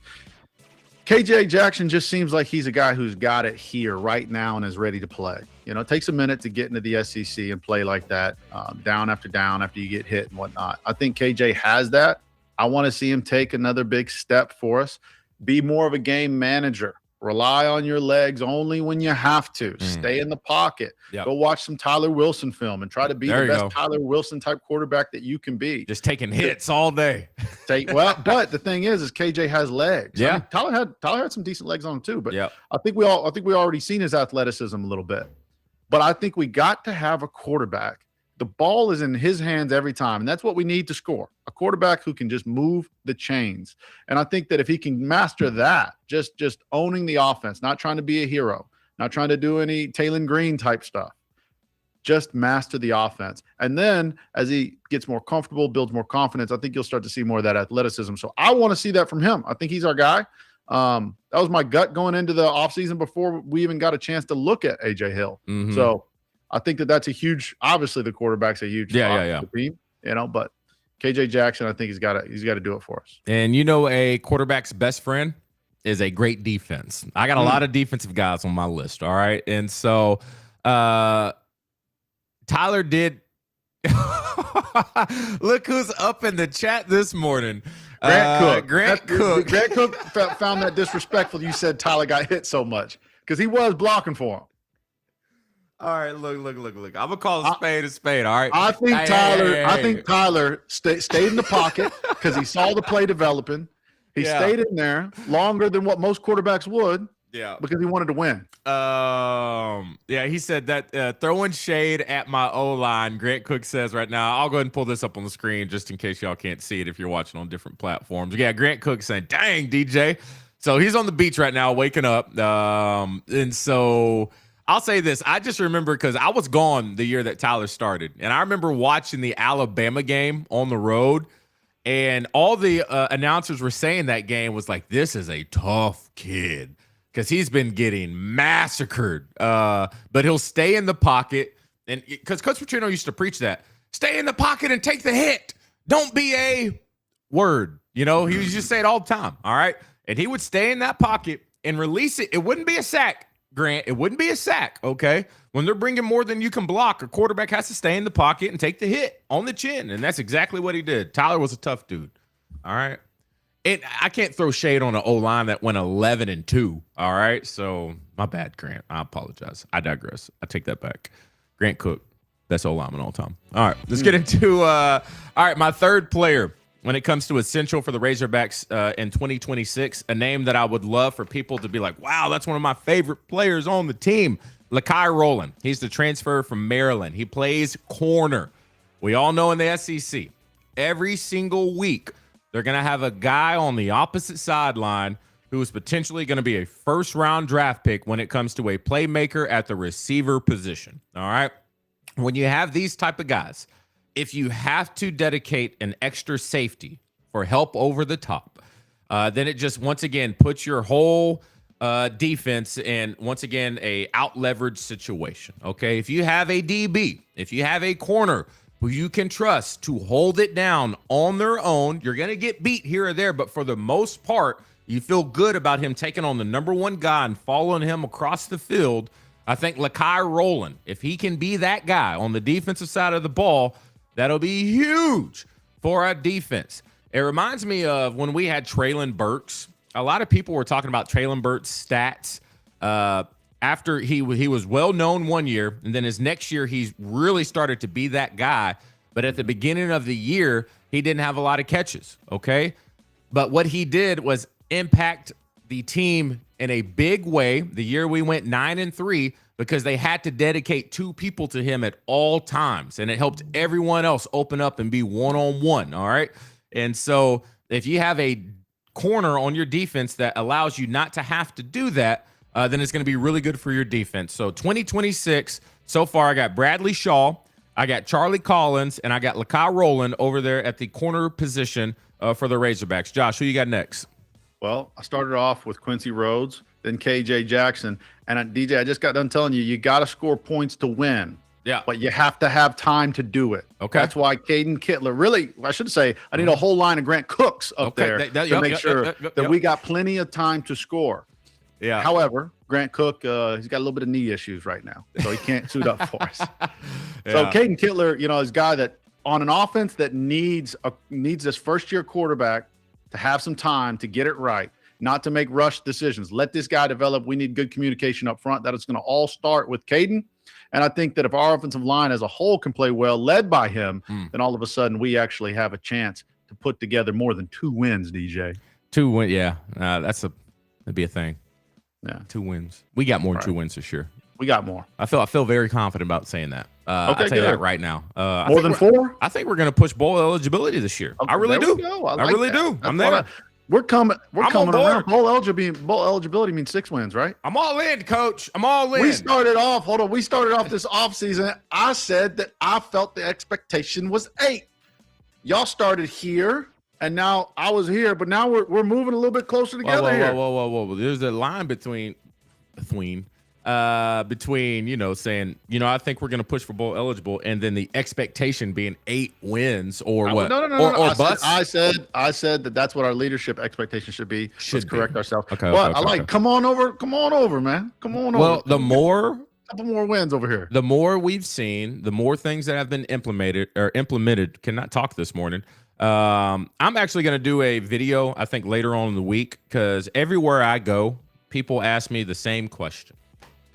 KJ Jackson just seems like he's a guy who's got it here right now and is ready to play. You know, it takes a minute to get into the SEC and play like that, down after you get hit and whatnot. I think KJ has that. I want to see him take another big step for us, be more of a game manager. Rely on your legs only when you have to. Stay in the pocket. Yep. Go watch some Tyler Wilson film and try to be the best Tyler Wilson type quarterback that you can be. Just taking hits all day. But the thing is KJ has legs. Yeah. I mean, Tyler had some decent legs on him too. But I think we already seen his athleticism a little bit. But I think we got to have a quarterback. The ball is in his hands every time, and that's what we need to score. A quarterback who can just move the chains. And I think that if he can master that, just owning the offense, not trying to be a hero, not trying to do any Taylor Green type stuff, just master the offense. And then as he gets more comfortable, builds more confidence, I think you'll start to see more of that athleticism. So I want to see that from him. I think he's our guy. That was my gut going into the offseason before we even got a chance to look at A.J. Hill. Mm-hmm. So I think that's a huge – obviously the quarterback's a huge yeah. team, you know, but KJ Jackson, I think he's got to do it for us. And you know, a quarterback's best friend is a great defense. I got a lot of defensive guys on my list, all right? And so Tyler did – look who's up in the chat this morning. Grant Cook. Grant Cook found that disrespectful. You said Tyler got hit so much because he was blocking for him. All right, look. I'm gonna call a spade. All right. I think Tyler stayed in the pocket because he saw the play developing. He stayed in there longer than what most quarterbacks would. Yeah. Because he wanted to win. He said that throwing shade at my O-line, Grant Cook says right now. I'll go ahead and pull this up on the screen just in case y'all can't see it if you're watching on different platforms. Yeah, Grant Cook saying, "Dang, DJ." So he's on the beach right now, waking up. And so I'll say this. I just remember because I was gone the year that Tyler started. And I remember watching the Alabama game on the road. And all the announcers were saying that game was like, this is a tough kid. Because he's been getting massacred. But he'll stay in the pocket. And because Coach Petrino used to preach that. Stay in the pocket and take the hit. Don't be a word. You know, he would just say it all the time. All right. And he would stay in that pocket and release it. It wouldn't be a sack, Grant. It wouldn't be a sack. Okay. When they're bringing more than you can block, a quarterback has to stay in the pocket and take the hit on the chin. And that's exactly what he did. Tyler was a tough dude. All right. I can't throw shade on an O-line that went 11-2. All right. So my bad, Grant. I apologize. I digress. I take that back. Grant Cook, best O-lineman all time. All right. Let's get into my third player when it comes to essential for the Razorbacks in 2026, a name that I would love for people to be like, wow, that's one of my favorite players on the team. Lakai Rowland. He's the transfer from Maryland. He plays corner. We all know in the SEC, every single week, they're going to have a guy on the opposite sideline who is potentially going to be a first-round draft pick when it comes to a playmaker at the receiver position. All right? When you have these type of guys, if you have to dedicate an extra safety for help over the top, then it just, once again, puts your whole defense in, once again, a out-leveraged situation. Okay? If you have a DB, if you have a corner who you can trust to hold it down on their own, you're going to get beat here or there, but for the most part, you feel good about him taking on the number one guy and following him across the field. I think Lakai Rowland, if he can be that guy on the defensive side of the ball, that'll be huge for our defense. It reminds me of when we had Traylon Burks. A lot of people were talking about Traylon Burks' stats after he was well-known one year, and then his next year he's really started to be that guy. But at the beginning of the year, he didn't have a lot of catches, okay? But what he did was impact the team in a big way the year we went 9-3 because they had to dedicate two people to him at all times, and it helped everyone else open up and be one-on-one, all right? And so if you have a corner on your defense that allows you not to have to do that, then it's going to be really good for your defense. So 2026, so far I got Bradley Shaw, I got Charlie Collins, and I got Lakai Rowland over there at the corner position for the Razorbacks. Josh, who you got next? Well, I started off with Quincy Rhodes, then KJ Jackson. And DJ, I just got done telling you, you got to score points to win. Yeah. But you have to have time to do it. Okay. That's why Caden Kittler, really, I should say, I need a whole line of Grant Cooks up there to make sure that we got plenty of time to score. Yeah. However, Grant Cook, he's got a little bit of knee issues right now, so he can't suit up for us. So Caden Kittler, is a guy that on an offense that needs this first-year quarterback to have some time to get it right, not to make rush decisions. Let this guy develop. We need good communication up front. That is going to all start with Caden. And I think that if our offensive line as a whole can play well, led by him, then all of a sudden we actually have a chance to put together more than 2 wins, DJ. 2 wins, yeah. That'd be a thing. Yeah, 2 wins. We got more than 2 wins this year. We got more. I feel very confident about saying that. I'll tell you that right now. More than 4? I think we're going to push bowl eligibility this year. Okay, I really do. I really do. I'm there. We're coming on board. around. Bowl eligibility means 6 wins, right? I'm all in, Coach. I'm all in. We started off this offseason. I said that I felt the expectation was 8. Y'all started here, and now I was here, but now we're moving a little bit closer together here. Whoa. There's a line between saying, I think we're going to push for bowl eligible, and then the expectation being 8 wins or what? No. Or bust. I said that's what our leadership expectation should be. Let's correct ourselves. Okay. Come on over, man. Come on over. Well, couple more wins over here. The more we've seen, the more things that have been implemented. Cannot talk this morning. I'm actually going to do a video, I think, later on in the week, because everywhere I go, people ask me the same question.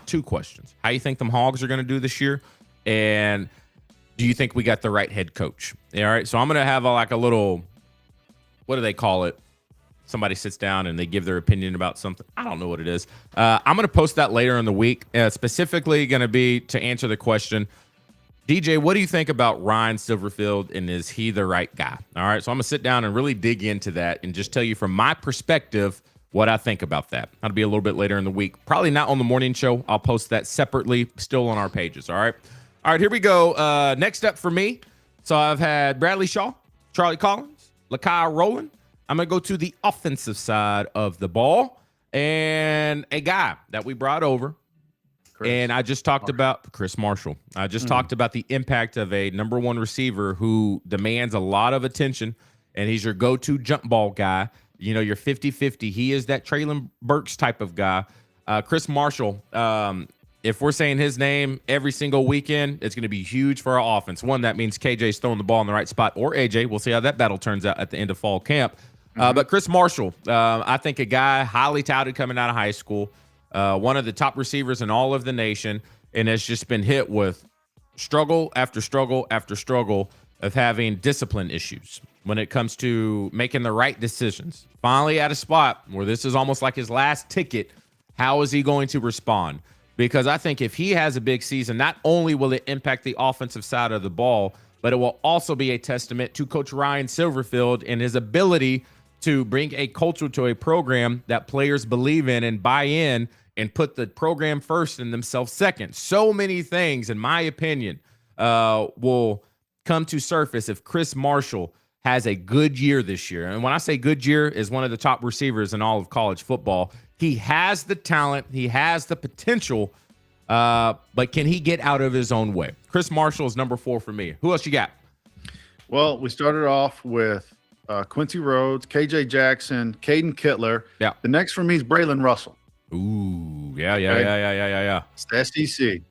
2 questions. How you think them Hogs are going to do this year? And do you think we got the right head coach? All right. So I'm going to have a little, what do they call it? Somebody sits down and they give their opinion about something. I don't know what it is. I'm going to post that later in the week. Specifically going to be to answer the question, DJ, what do you think about Ryan Silverfield, and is he the right guy? All right. So I'm going to sit down and really dig into that and just tell you from my perspective what I think about that. That'll be a little bit later in the week. Probably not on the morning show. I'll post that separately, still on our pages. All right. All right, here we go. Next up for me. So I've had Bradley Shaw, Charlie Collins, Lakai Rowland. I'm going to go to the offensive side of the ball, and a guy that we brought over. And I just talked about Chris Marshall. I just talked about the impact of a number 1 receiver who demands a lot of attention, and he's your go-to jump ball guy. You're 50-50. He is that Traylon Burks type of guy. Chris Marshall, if we're saying his name every single weekend, it's going to be huge for our offense. One, that means KJ's throwing the ball in the right spot, or AJ. We'll see how that battle turns out at the end of fall camp. But Chris Marshall, I think a guy highly touted coming out of high school, one of the top receivers in all of the nation, and has just been hit with struggle after struggle after struggle of having discipline issues when it comes to making the right decisions. Finally at a spot where this is almost like his last ticket. How is he going to respond? Because I think if he has a big season, not only will it impact the offensive side of the ball, but it will also be a testament to Coach Ryan Silverfield and his ability to bring a culture to a program that players believe in and buy in and put the program first and themselves second. So many things, in my opinion, will come to surface if Chris Marshall has a good year this year. And when I say good year, is one of the top receivers in all of college football. He has the talent. He has the potential. But can he get out of his own way? Chris Marshall is number 4 for me. Who else you got? Well, we started off with Quincy Rhodes, KJ Jackson, Caden Kittler. Yeah. The next for me is Braylon Russell. Ooh, yeah. It's the SEC.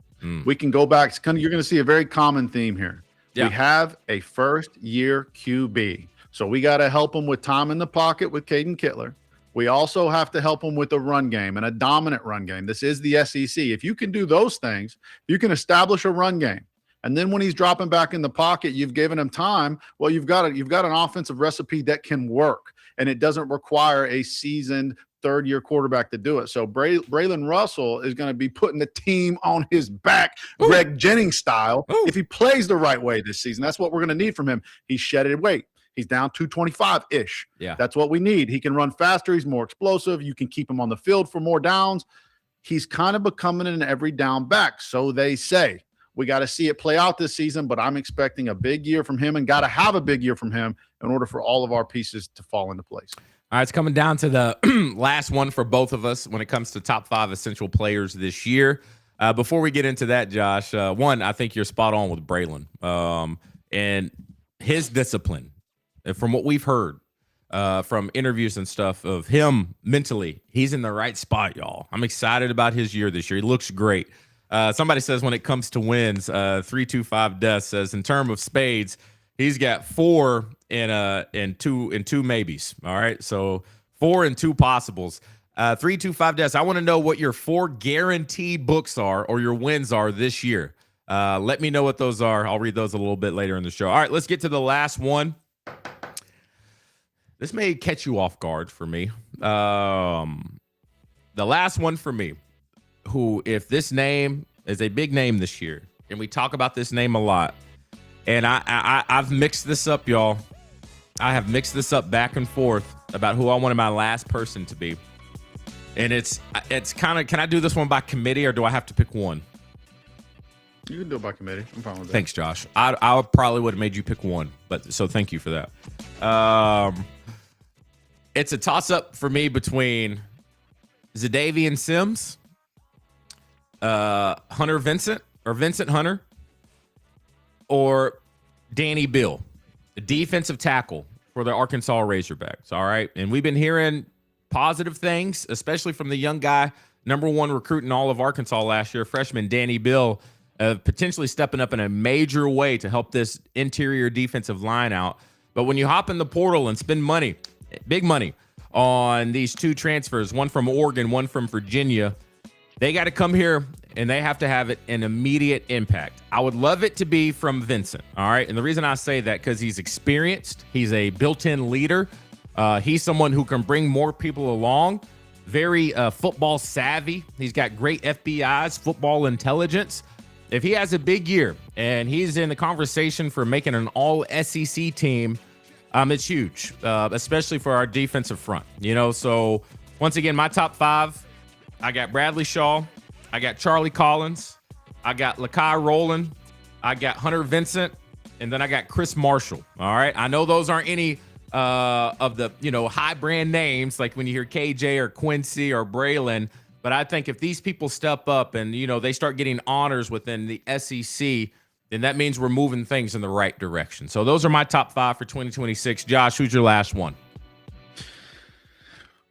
We can go back. You're going to see a very common theme here. Yeah. We have a first-year QB. So we got to help him with time in the pocket with Caden Kittler. We also have to help him with a run game and a dominant run game. This is the SEC. If you can do those things, you can establish a run game. And then when he's dropping back in the pocket, you've given him time. Well, you've got an offensive recipe that can work, and it doesn't require a seasoned third-year quarterback to do it. So Braylon Russell is going to be putting the team on his back, Greg Jennings style, if he plays the right way this season. That's what we're going to need from him. He's shedded weight. He's down 225-ish. Yeah. That's what we need. He can run faster. He's more explosive. You can keep him on the field for more downs. He's kind of becoming an every down back, so they say. We got to see it play out this season, but I'm expecting a big year from him and got to have a big year from him in order for all of our pieces to fall into place. All right, it's coming down to the last one for both of us when it comes to top 5 essential players this year. Before we get into that, Josh, one, I think you're spot on with Braylon and his discipline. From what we've heard from interviews and stuff of him mentally, he's in the right spot, y'all. I'm excited about his year this year. He looks great. Somebody says when it comes to wins, 325 Death says in terms of spades, he's got 4 and two maybes. All right, so 4 and 2 possibles. 325 Death, I want to know what your 4 guarantee books are or your wins are this year. Let me know what those are. I'll read those a little bit later in the show. All right, let's get to the last one. This may catch you off guard for me. The last one for me, who, if this name is a big name this year, and we talk about this name a lot, and I've mixed this up, y'all. I have mixed this up back and forth about who I wanted my last person to be. And it's kind of, can I do this one by committee or do I have to pick one? You can do it by committee. I'm fine with that. Thanks, Josh. I probably would have made you pick one, but so thank you for that. It's a toss-up for me between Zadavian Sims, Hunter Vincent, or Vincent Hunter, or Danny Bill, the defensive tackle for the Arkansas Razorbacks. All right, and we've been hearing positive things, especially from the young guy, number 1 recruit in all of Arkansas last year, freshman Danny Bill, potentially stepping up in a major way to help this interior defensive line out. But when you hop in the portal and spend money, big money, on these 2 transfers, one from Oregon, one from Virginia, they got to come here and they have to have an immediate impact. I would love it to be from Vincent, all right? And the reason I say that, because he's experienced, he's a built-in leader. He's someone who can bring more people along, very football savvy. He's got great FBI's, football intelligence. If he has a big year and he's in the conversation for making an all-SEC team, it's huge, especially for our defensive front. So once again, my top 5, I got Bradley Shaw, I got Charlie Collins, I got Lakai Rowland, I got Hunter Vincent, and then I got Chris Marshall. All right, I know those aren't any of the high brand names like when you hear KJ or Quincy or Braylon, but I think if these people step up and they start getting honors within the SEC, then that means we're moving things in the right direction. So those are my top 5 for 2026. Josh, who's your last one?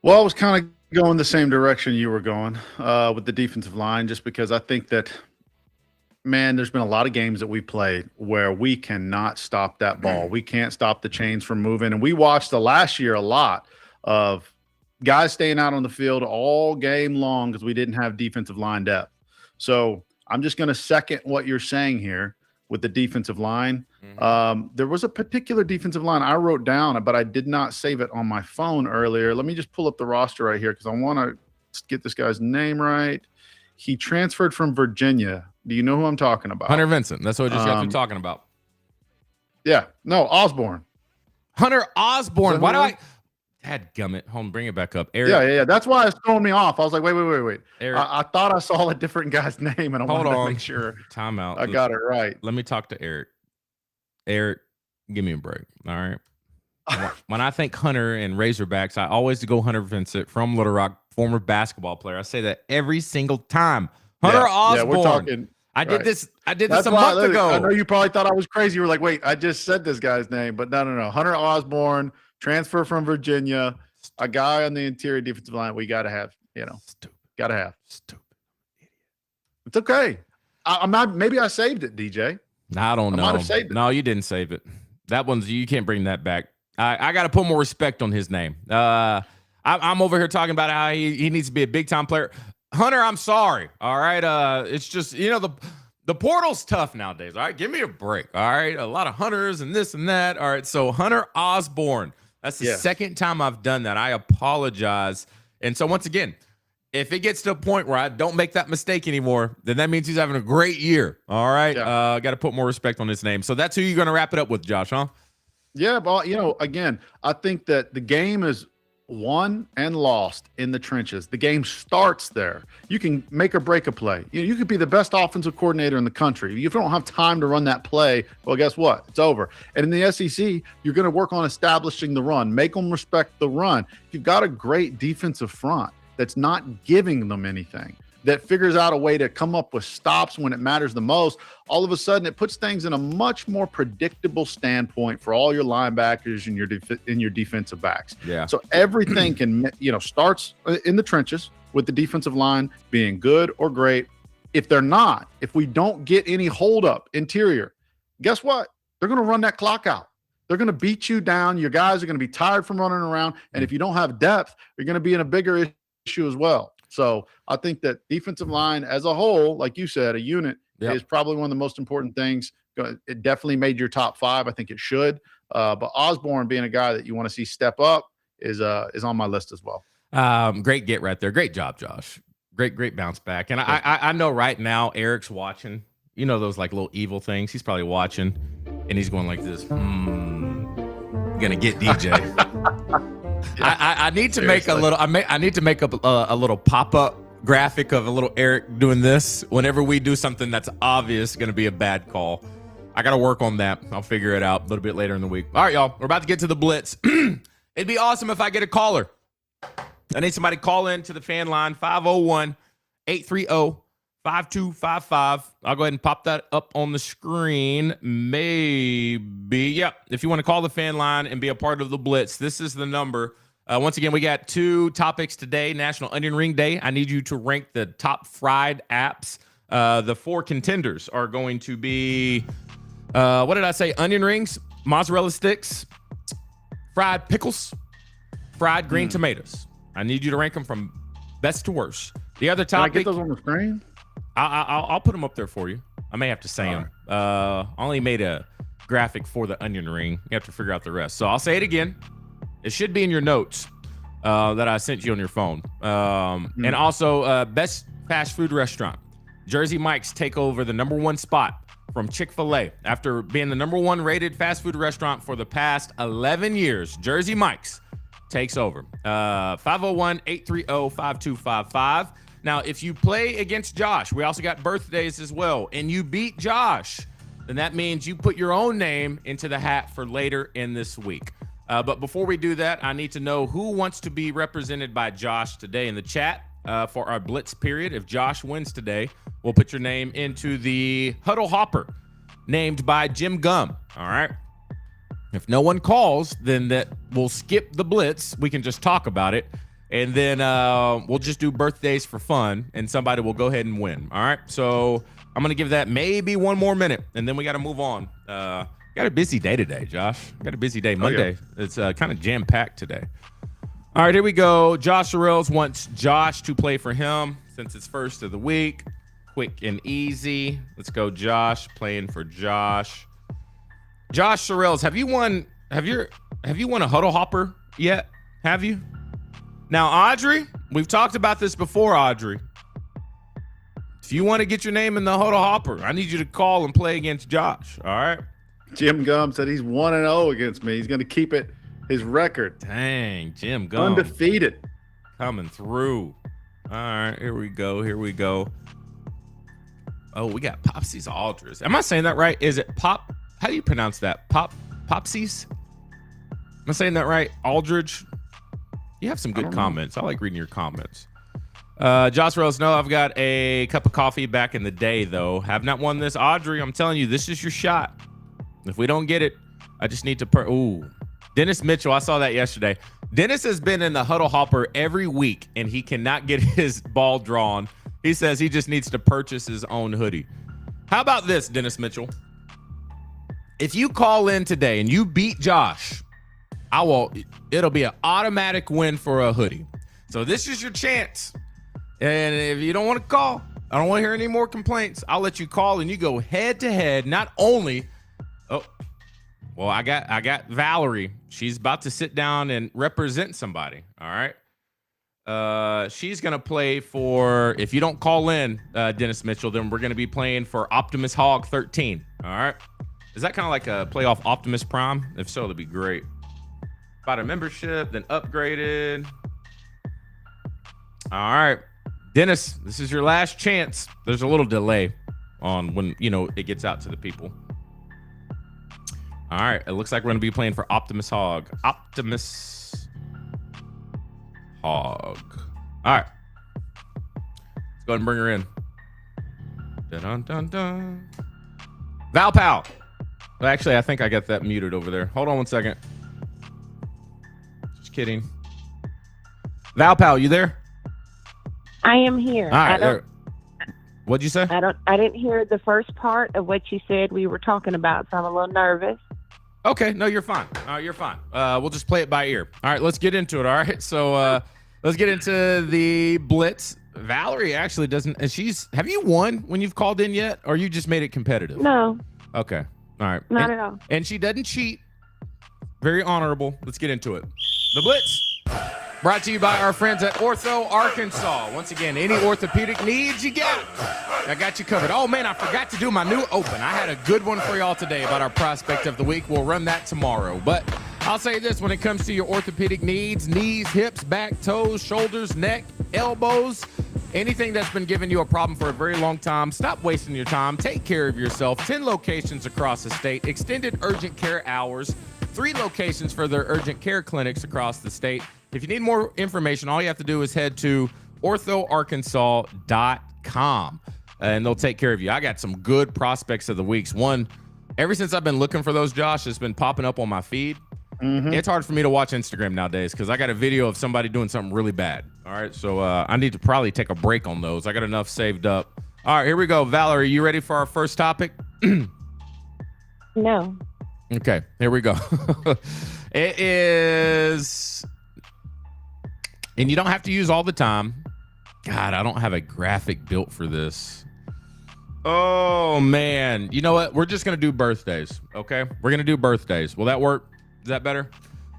Well, I was kind of going the same direction you were going with the defensive line, just because I think that, man, there's been a lot of games that we played where we cannot stop that ball. We can't stop the chains from moving. And we watched the last year a lot of guys staying out on the field all game long because we didn't have defensive line depth. So I'm just going to second what you're saying here with the defensive line. There was a particular defensive line I wrote down, but I did not save it on my phone earlier. Let me just pull up the roster right here because I want to get this guy's name right. He transferred from Virginia. Do you know who I'm talking about? Hunter Vincent. That's what I just got through talking about. Yeah. No, Osborne. Hunter Osborne. Why do I... Dadgummit. Hold on, bring it back up. Eric. Yeah. That's why it's throwing me off. I was like, wait. Eric. I thought I saw a different guy's name, and I wanted to make sure Time out. I got it right. Let me talk to Eric. Eric, give me a break. All right. When I think Hunter and Razorbacks, I always go Hunter Vincent from Little Rock, former basketball player. I say that every single time. Hunter Osborne. Yeah, we're talking. I did this a month ago. I know you probably thought I was crazy. You were like, wait, I just said this guy's name, but no. Hunter Osborne, transfer from Virginia, a guy on the interior defensive line. We got to have, got to have. Stupid idiot. It's okay. I'm not. Maybe I saved it, DJ. I don't know. No, you didn't save it. That one's, you can't bring that back. I got to put more respect on his name. I'm over here talking about how he needs to be a big time player. Hunter, I'm sorry. All right. It's just, the portal's tough nowadays. All right. Give me a break. All right. A lot of Hunters and this and that. All right. So Hunter Osborne, that's the second time I've done that. I apologize. And so once again, if it gets to a point where I don't make that mistake anymore, then that means he's having a great year. All right. Got to put more respect on his name. So that's who you're going to wrap it up with, Josh, huh? Yeah. But, again, I think that the game is won and lost in the trenches. The game starts there. You can make or break a play. You could be the best offensive coordinator in the country. If you don't have time to run that play, well, guess what? It's over. And in the SEC, you're going to work on establishing the run. Make them respect the run. You've got a great defensive front that's not giving them anything, that figures out a way to come up with stops when it matters the most. All of a sudden, it puts things in a much more predictable standpoint for all your linebackers and your defensive backs. Yeah. So everything can, starts in the trenches with the defensive line being good or great. If they're not, if we don't get any hold up interior, guess what? They're going to run that clock out. They're going to beat you down. Your guys are going to be tired from running around. And if you don't have depth, you're going to be in a bigger issue as well. So I think that defensive line as a whole, like you said, a unit is probably one of the most important things. It definitely made your top 5. I think it should. But Osborne being a guy that you want to see step up is on my list as well. Great get right there. Great job, Josh. Great bounce back. And I know right now Eric's watching. You know those like little evil things. He's probably watching, and he's going like this. Gonna get DJ. I need to make a little. I need to make up a little pop-up graphic of a little Eric doing this whenever we do something that's obvious going to be a bad call. I got to work on that. I'll figure it out a little bit later in the week. All right, y'all. We're about to get to the Blitz. It'd be awesome if I get a caller. I need somebody to call in to the fan line, 501-830-5255. I'll go ahead and pop that up on the screen. Maybe. Yep. If you want to call the fan line and be a part of the Blitz, this is the number. Once again, we got 2 topics today. National Onion Ring Day. I need you to rank the top fried apps. The 4 contenders are going to be, what did I say? Onion rings, mozzarella sticks, fried pickles, fried green tomatoes. I need you to rank them from best to worst. The other topic. Can I get those on the screen? I'll put them up there for you. I may have to say them. I only made a graphic for the onion ring. You have to figure out the rest. So I'll say it again. It should be in your notes that I sent you on your phone. And also, best fast food restaurant. Jersey Mike's take over the number 1 spot from Chick-fil-A. After being the number 1 rated fast food restaurant for the past 11 years, Jersey Mike's takes over. 501-830-5255. Now, if you play against Josh, we also got birthdays as well, and you beat Josh, then that means you put your own name into the hat for later in this week. But before we do that, I need to know who wants to be represented by Josh today in the chat for our Blitz period. If Josh wins today, we'll put your name into the Huddle Hopper, named by Jim Gum. All right. If no one calls, then that we'll skip the Blitz. We can just talk about it. And then we'll just do birthdays for fun, and somebody will go ahead and win. All right. So I'm going to give that maybe 1 more minute, and then we got to move on. Got a busy day today, Josh. Got a busy day. Monday. Yeah. It's kind of jam-packed today. All right, here we go. Josh Sorrells wants Josh to play for him since it's first of the week. Quick and easy. Let's go, Josh. Playing for Josh. Josh Sorrells, have you won a Huddle Hopper yet? Have you? Now, Audrey, we've talked about this before, Audrey. If you want to get your name in the Huddle Hopper, I need you to call and play against Josh. All right. Jim Gum said he's 1-0 against me. He's going to keep his record. Dang, Jim Gum. Undefeated. Coming through. All right, here we go. Oh, we got Popsies Aldridge. Am I saying that right? Is it Pop? How do you pronounce that? Popsies? Am I saying that right? Aldridge? You have some good comments. I like reading your comments. Josh Rose, no, I've got a cup of coffee back in the day, though. Have not won this. Audrey, I'm telling you, this is your shot. If we don't get it, I just need to ooh. Dennis Mitchell, I saw that yesterday. Dennis has been in the Huddle Hopper every week, and he cannot get his ball drawn. He says he just needs to purchase his own hoodie. How about this, Dennis Mitchell? If you call in today and you beat Josh, it'll be an automatic win for a hoodie. So this is your chance. And if you don't want to call, I don't want to hear any more complaints. I'll let you call and you go head to head. Not only, I got Valerie. She's about to sit down and represent somebody. All right. She's going to play for, if you don't call in, Dennis Mitchell, then we're going to be playing for Optimus Hog 13. All right. Is that kind of like a playoff Optimus Prime? If so, that'd be great. Bought a membership, then upgraded. All right. Dennis, this is your last chance. There's a little delay on when, it gets out to the people. All right. It looks like we're going to be playing for Optimus Hog. Optimus Hog. All right. Let's go ahead and bring her in. Dun, dun, dun. Val Pal. Well, actually, I think I got that muted over there. Hold on one second. Just kidding. Val Pal, you there? I am here. All right. What'd you say? I didn't hear the first part of what you said we were talking about, so I'm a little nervous. Okay. No, you're fine. You're fine. We'll just play it by ear. All right. Let's get into it. All right. So let's get into the Blitz. Valerie actually doesn't. Have you won when you've called in yet, or you just made it competitive? No. Okay. All right. Not at all. And she doesn't cheat. Very honorable. Let's get into it. The Blitz. Brought to you by our friends at Ortho Arkansas. Once again, any orthopedic needs, you got it. I got you covered. Oh, man, I forgot to do my new open. I had a good one for y'all today about our prospect of the week. We'll run that tomorrow. But I'll say this, when it comes to your orthopedic needs, knees, hips, back, toes, shoulders, neck, elbows, anything that's been giving you a problem for a very long time, stop wasting your time. Take care of yourself. 10 locations across the state, extended urgent care hours, 3 locations for their urgent care clinics across the state. If you need more information, all you have to do is head to orthoarkansas.com and they'll take care of you. I got some good prospects of the weeks. One, ever since I've been looking for those, Josh, it's been popping up on my feed. Mm-hmm. It's hard for me to watch Instagram nowadays because I got a video of somebody doing something really bad. All right, so I need to probably take a break on those. I got enough saved up. All right, here we go. Valerie, you ready for our first topic? No. Okay, here we go. It is... And you don't have to use all the time. God, I don't have a graphic built for this. Oh, man. You know what? We're just going to do birthdays, okay? We're going to do birthdays. Will that work? Is that better?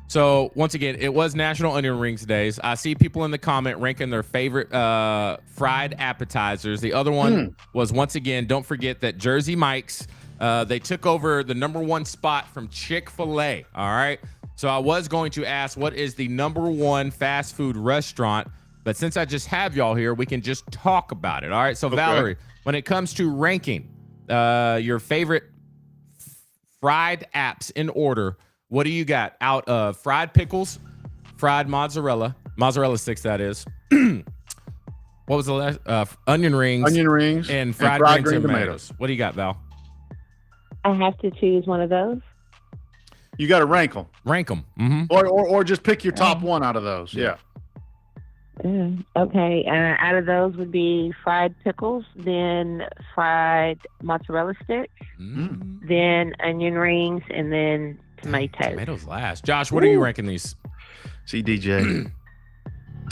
So, once again, it was National Onion Rings Days. I see people in the comment ranking their favorite fried appetizers. The other one was, once again, don't forget that Jersey Mike's, they took over the #1 spot from Chick-fil-A, all right? So I was going to ask, what is the #1 fast food restaurant? But since I just have y'all here, we can just talk about it. All right. So, okay. Valerie, when it comes to ranking your favorite fried apps in order, what do you got out of fried pickles, fried mozzarella sticks, that is? What was the last? Onion rings, and fried green tomatoes. What do you got, Val? I have to choose one of those. You got to rank them. Mm-hmm. Or just pick your top one out of those. Yeah. Okay. Out of those would be fried pickles, then fried mozzarella sticks, then onion rings, and then tomatoes. Tomatoes last. Josh, what are you ranking these? See, DJ,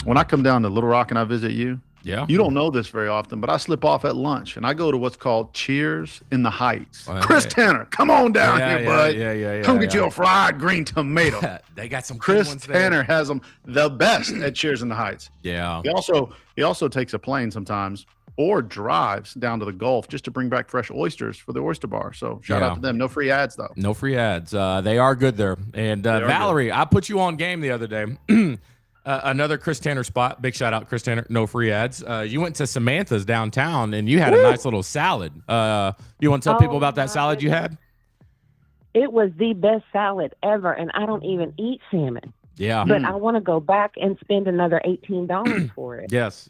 when I come down to Little Rock and I visit you, you don't know this very often, but I slip off at lunch and I go to what's called Cheers in the Heights. Chris Tanner, come on down here, bud. Come get you a fried green tomato. They got some Chris good ones Tanner there. has them the best at Cheers in the Heights. Yeah. He also takes a plane sometimes or drives down to the Gulf just to bring back fresh oysters for the oyster bar. So shout out to them. No free ads though. No free ads. They are good there. And Valerie, good. I put you on game the other day. Another Chris Tanner spot. Big shout out, Chris Tanner. No free ads. You went to Samantha's downtown and you had a nice little salad. You want to tell people about that salad you had? It was the best salad ever, and I don't even eat salmon. Yeah. But I want to go back and spend another $18 for it. Yes.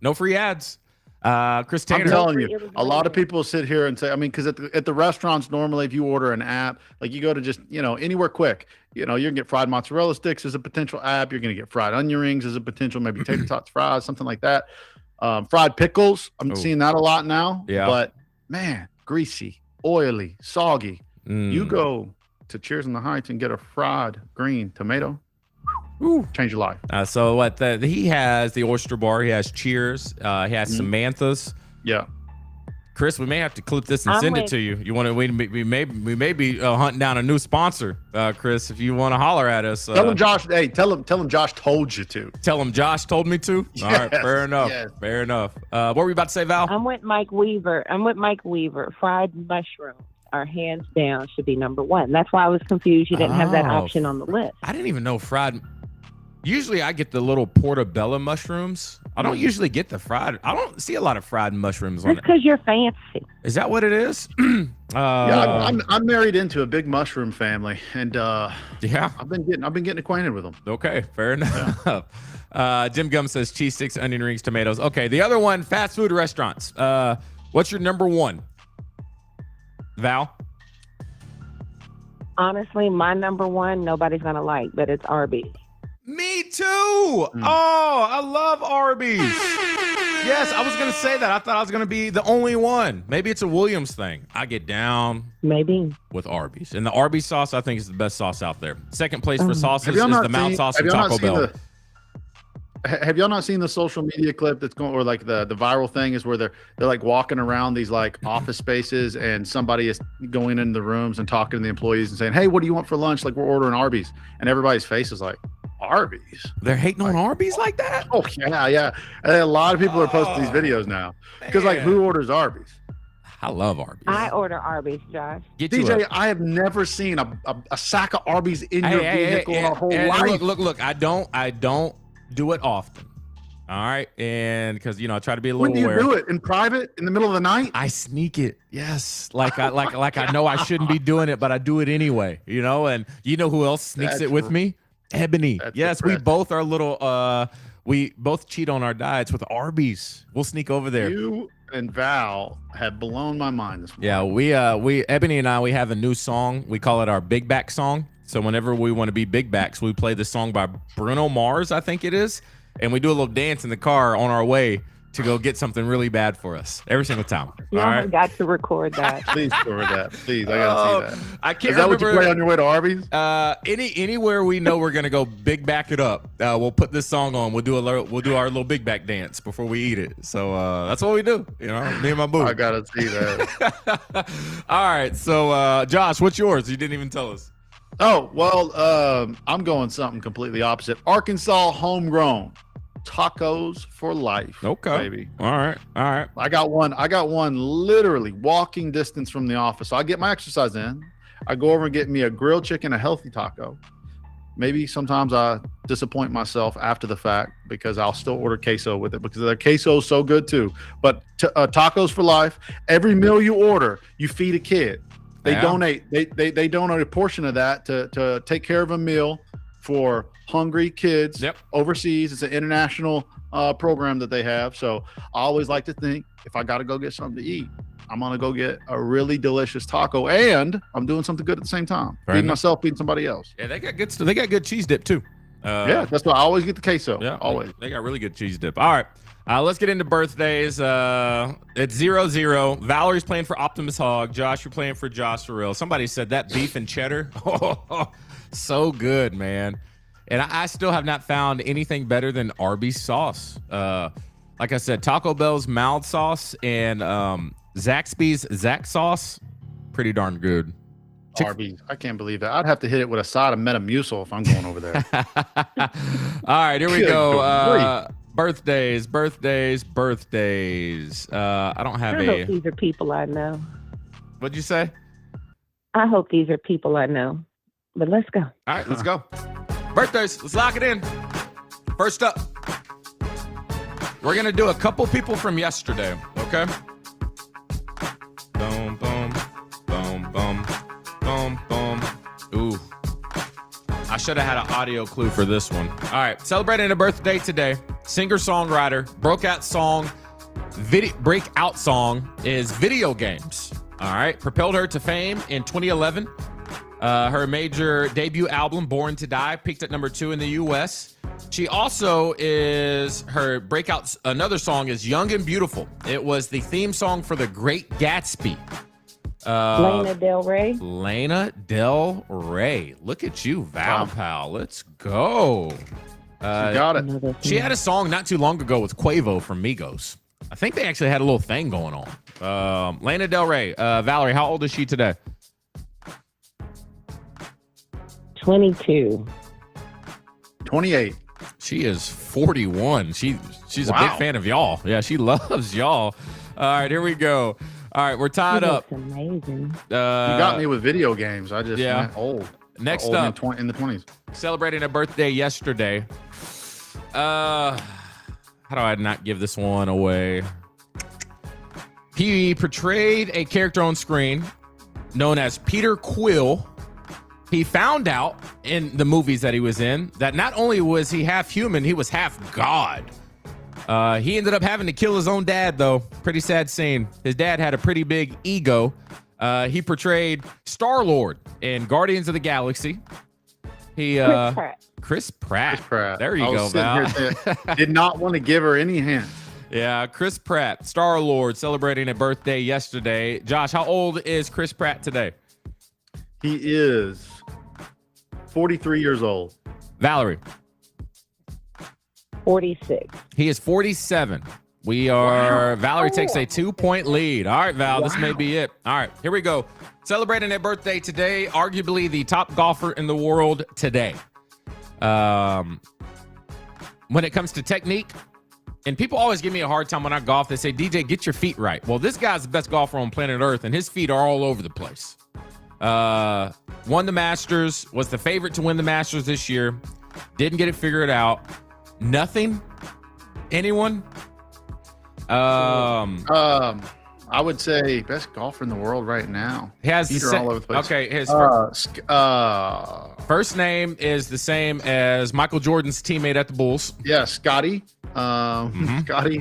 No free ads. Chris Tanner. I'm telling you, a lot of people sit here and say, I mean, because at the restaurants, normally if you order an app, like you go to just, anywhere quick, you're going to get fried mozzarella sticks as a potential app. You're going to get fried onion rings as a potential, maybe tater tots, fries, something like that. Fried pickles. I'm seeing that a lot now. Yeah. But man, greasy, oily, soggy. You go to Cheers in the Heights and get a fried green tomato. Change your life. So what he has the oyster bar. He has Cheers. He has Samantha's. Yeah. Chris, we may have to clip this and send it to you. You want to? We may be hunting down a new sponsor, Chris. If you want to holler at us, tell him Josh. Hey, tell him Josh told you to. Tell him Josh told me to. Yes, all right, fair enough. Yes. Fair enough. What were you about to say, Val? I'm with Mike Weaver. Fried mushroom. are hands down should be number one. That's why I was confused. You didn't have that option on the list. I didn't even know fried. Usually I get the little portobello mushrooms. I don't usually get the fried. I don't see a lot of fried mushrooms on it. That's because you're fancy. Is that what it is? Yeah, I'm married into a big mushroom family, and yeah, I've been getting acquainted with them. Okay, fair enough. Jim Gum says cheese sticks, onion rings, tomatoes. Okay, the other one, fast food restaurants. What's your number one? Val? Honestly, my number one, nobody's gonna like, but it's Arby's. Me too. Oh, I love Arby's. Yes, I was going to say that. I thought I was going to be the only one. Maybe it's a Williams thing. I get down with Arby's. And the Arby's sauce, I think, is the best sauce out there. Second place for sauces is the Mount sauce from Taco Bell. Have y'all not seen the social media clip that's going, or like the viral thing is where they're like walking around these like office spaces and somebody is going into the rooms and talking to the employees and saying, hey, what do you want for lunch? Like, we're ordering Arby's. And everybody's face is like, Arby's? They're hating on Arby's like that? Oh, yeah. And a lot of people are posting these videos now because like, who orders Arby's? I love Arby's. I order Arby's, Josh. DJ, I have never seen a sack of Arby's in your vehicle in our whole life. Look, I don't do it often. All right, and because I try to be a little aware. When do you do it? In private, in the middle of the night? I sneak it. Yes, like I know I shouldn't be doing it, but I do it anyway. And you know who else sneaks it with me? Ebony. Yes, we both are little. We both cheat on our diets with Arby's. We'll sneak over there. You and Val have blown my mind this morning. Yeah, we Ebony and I, we have a new song. We call it our Big Back song. So whenever we want to be big backs, we play the song by Bruno Mars, I think it is, and we do a little dance in the car on our way to go get something really bad for us every single time. Yeah, I got to record that. Please record that. Please, I gotta see that. I can't. Is that what you play on your way to Arby's? Anywhere we know we're gonna go big back it up, we'll put this song on. We'll do our little big back dance before we eat it. So that's what we do. Me and my boo. I gotta see that. All right. So Josh, what's yours? You didn't even tell us. Oh, well, I'm going something completely opposite. Arkansas homegrown tacos for life. Okay. Baby. All right. I got one literally walking distance from the office. So I get my exercise in. I go over and get me a grilled chicken, a healthy taco. Maybe sometimes I disappoint myself after the fact because I'll still order queso with it because their queso is so good too. But tacos for life. Every meal you order, you feed a kid. They donate. They donate a portion of that to take care of a meal for hungry kids overseas. It's an international program that they have. So I always like to think if I got to go get something to eat, I'm gonna go get a really delicious taco, and I'm doing something good at the same time. Feeding myself, feeding somebody else. Yeah, they got good stuff. They got good cheese dip too. Yeah, that's why I always get the queso. Yeah, always. They got really good cheese dip. All right. Let's get into birthdays. It's 0-0. Valerie's playing for Optimus Hogg. Josh, you're playing for Josh Farrell. Somebody said that beef and cheddar. Oh, so good, man. And I still have not found anything better than Arby's sauce. Like I said, Taco Bell's mild sauce and Zaxby's Zax sauce, pretty darn good. Arby's. I can't believe that. I'd have to hit it with a side of Metamucil if I'm going over there. All right, here we go. Birthdays. I don't have I hope these are people I know. What'd you say? I hope these are people I know. But let's go. All right, let's go. Birthdays. Let's lock it in. First up, we're going to do a couple people from yesterday, okay? Boom, boom, boom, boom, boom, boom. Ooh. I should have had an audio clue for this one. All right, celebrating a birthday today. Singer-songwriter, breakout song is video games. All right, propelled her to fame in 2011. Her major debut album, Born to Die, peaked at number 2 in the U.S. She also another song is Young and Beautiful. It was the theme song for The Great Gatsby. Lana Del Rey. Lana Del Rey. Look at you, Val Pal. Let's go. She got it. She had a song not too long ago with Quavo from Migos. I think they actually had a little thing going on. Lana Del Rey. Valerie, how old is she today? 22. 28. She is 41. She's a big fan of y'all. Yeah, she loves y'all. All right, here we go. All right, we're tied He up. looks amazing. You got me with video games. I just went old. Next old up, in the 20s. Celebrating a birthday yesterday. How do I not give this one away? He portrayed a character on screen known as Peter Quill. He found out in the movies that he was in that not only was he half human, he was half God. He ended up having to kill his own dad, though. Pretty sad scene. His dad had a pretty big ego. He portrayed Star-Lord in Guardians of the Galaxy. Chris Pratt. There you go, Val. Did not want to give her any hint. Yeah, Chris Pratt, Star-Lord, celebrating a birthday yesterday. Josh, how old is Chris Pratt today? He is 43 years old. Valerie. 46. He is 47. Valerie takes a 2-point lead. All right, Val, this may be it. All right, here we go. Celebrating a birthday today, arguably the top golfer in the world today. When it comes to technique, and people always give me a hard time when I golf. They say, DJ, get your feet right. Well, this guy's the best golfer on planet Earth, and his feet are all over the place. Won the Masters, was the favorite to win the Masters this year. Didn't get it figured out. Nothing? Anyone? I would say best golfer in the world right now. He has feet are all over the place. Okay, his first name is the same as Michael Jordan's teammate at the Bulls. Yeah, Scotty. Scotty.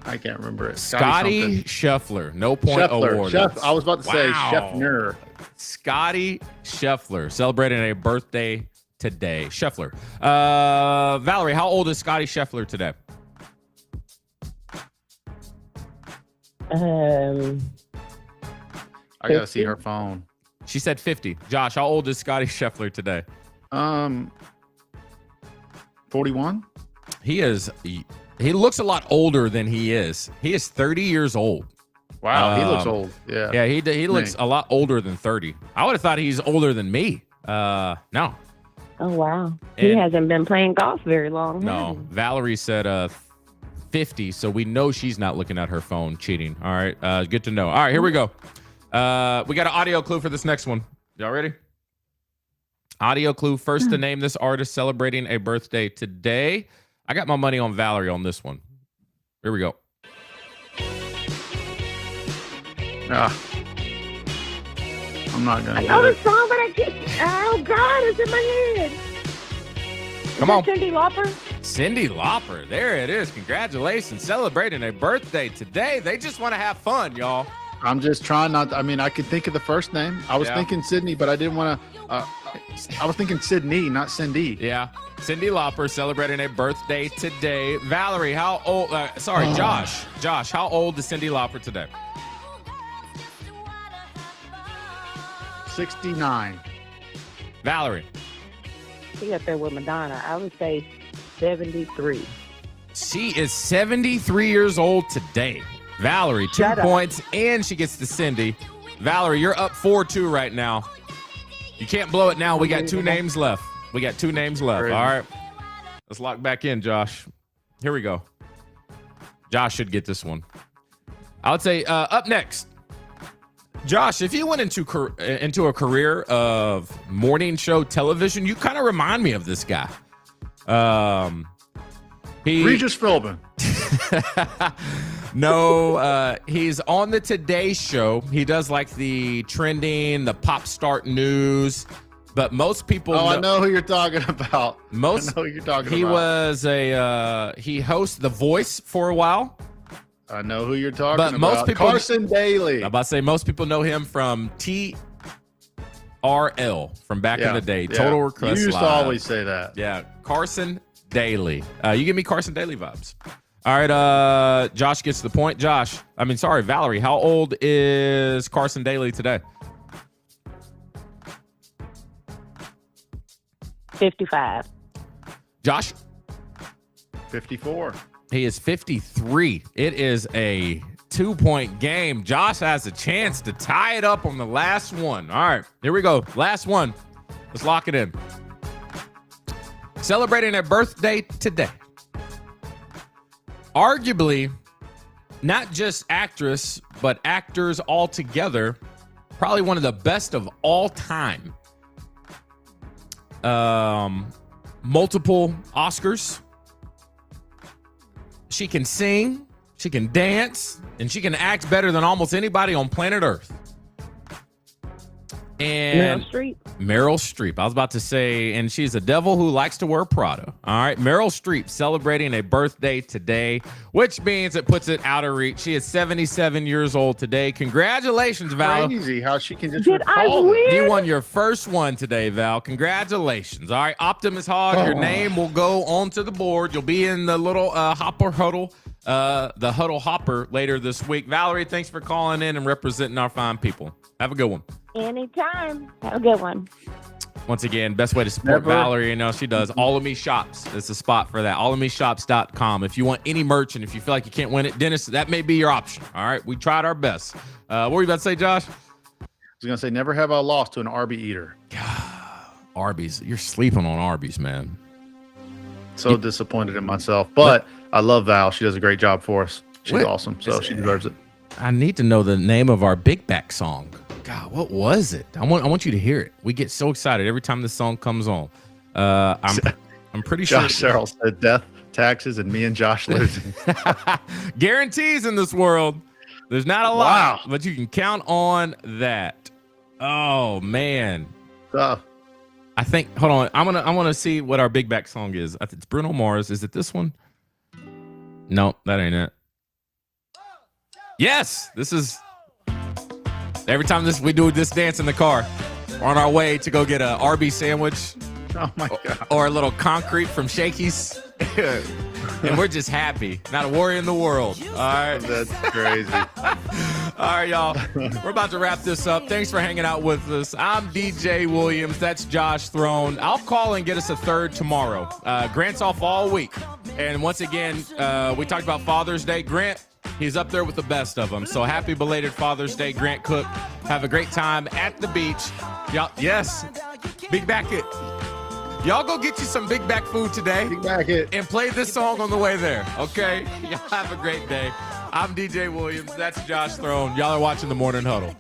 I can't remember it. Scotty Scheffler. No point awarded. I was about to say Scheffner. Scotty Scheffler celebrating a birthday today. Scheffler. Valerie, how old is Scotty Scheffler today? I gotta see her phone. She said 50. Josh, how old is Scotty Scheffler today? 41. He looks a lot older than he is. He is 30 years old. Wow, he looks old. Yeah. Yeah, he looks a lot older than 30. I would have thought he's older than me. No. Oh, wow. He hasn't been playing golf very long. No. Valerie said 50, so we know she's not looking at her phone cheating. All right, good to know. All right, here we go. We got an audio clue for this next one. Y'all ready? Audio clue. First to name this artist celebrating a birthday today. I got my money on Valerie on this one. Here we go. I'm not gonna. I know the song, but I can't. Oh God, it's in my head. Come on, Cyndi Lauper. Cyndi Lauper. There it is. Congratulations, celebrating a birthday today. They just want to have fun, y'all. I'm just trying not. I mean, I could think of the first name. I was thinking Sydney, but I didn't want to. I was thinking Sydney, not Cindy. Yeah, Cyndi Lauper celebrating a birthday today. Valerie, how old? Josh. Josh, how old is Cyndi Lauper today? 69. Valerie. She up there with Madonna. I would say 73. She is 73 years old today. Valerie, 2 points, and she gets to Cindy. Valerie, you're up 4-2 right now. You can't blow it now. We got 2 names left. Great. All right. Let's lock back in, Josh. Here we go. Josh should get this one. I would say up next. Josh, if you went into a career of morning show television, you kind of remind me of this guy. Regis Philbin. No, he's on the Today Show. He does like the trending, the pop start news, but most people. I know who you're talking about. I know who you're talking about. He hosts The Voice for a while. I know who you're talking about. Most people, Carson Daly. I'm about to say most people know him from TRL from back in the day. Total Request You used Live. to always say that. Yeah, Carson Daly. You give me Carson Daly vibes. All right, Josh gets the point. Valerie, how old is Carson Daly today? 55. Josh? 54. He is 53. It is a 2-point game. Josh has a chance to tie it up on the last one. All right, here we go. Last one. Let's lock it in. Celebrating a birthday today. Arguably not just actress, but actors all together. Probably one of the best of all time. Multiple Oscars. She can sing, she can dance, and she can act better than almost anybody on planet Earth. And Meryl Streep. I was about to say, and she's a devil who likes to wear Prada. All right. Meryl Streep celebrating a birthday today, which means it puts it out of reach. She is 77 years old today. Congratulations, Val. Crazy how she can just Did I recall win? it. You won your first one today, Val. Congratulations. All right. Optimus Hogg, your name will go onto the board. You'll be in the little Hopper Huddle, the Huddle Hopper later this week. Valerie, thanks for calling in and representing our fine people. Have a good one. Anytime. Have a good one. Once again, best way to support Valerie, you know, she does All of Me Shops. It's a spot for that. AllofMeShops.com. If you want any merch and if you feel like you can't win it, Dennis, that may be your option. All right. We tried our best. What were you about to say, Josh? I was going to say, never have I lost to an Arby eater. Arby's. You're sleeping on Arby's, man. So disappointed in myself. But I love Val. She does a great job for us. She's awesome. So she deserves it. I need to know the name of our Big Back song. God, what was it? I want you to hear it. We get so excited every time this song comes on. I'm pretty sure. Josh Searle said death, taxes, and me and Josh losing. Guarantees in this world. There's not a lot, but you can count on that. Oh man. Tough. I think. Hold on. I want to see what our Big Back song is. It's Bruno Mars. Is it this one? No, that ain't it. Yes, this is. Every time we do this dance in the car, we're on our way to go get a Arby's sandwich. Oh my God. Or a little concrete from Shakey's. And we're just happy. Not a worry in the world. All right. That's crazy. All right, y'all. We're about to wrap this up. Thanks for hanging out with us. I'm DJ Williams. That's Josh Throne. I'll call and get us a third tomorrow. Grant's off all week. And once again, we talked about Father's Day. Grant, he's up there with the best of them. So happy belated Father's Day, Grant Cook. Have a great time at the beach. Y'all, yes, Big Back It. Y'all go get you some Big Back food today. Big Back It. And play this song on the way there, okay? Y'all have a great day. I'm DJ Williams. That's Josh Throne. Y'all are watching the Morning Huddle.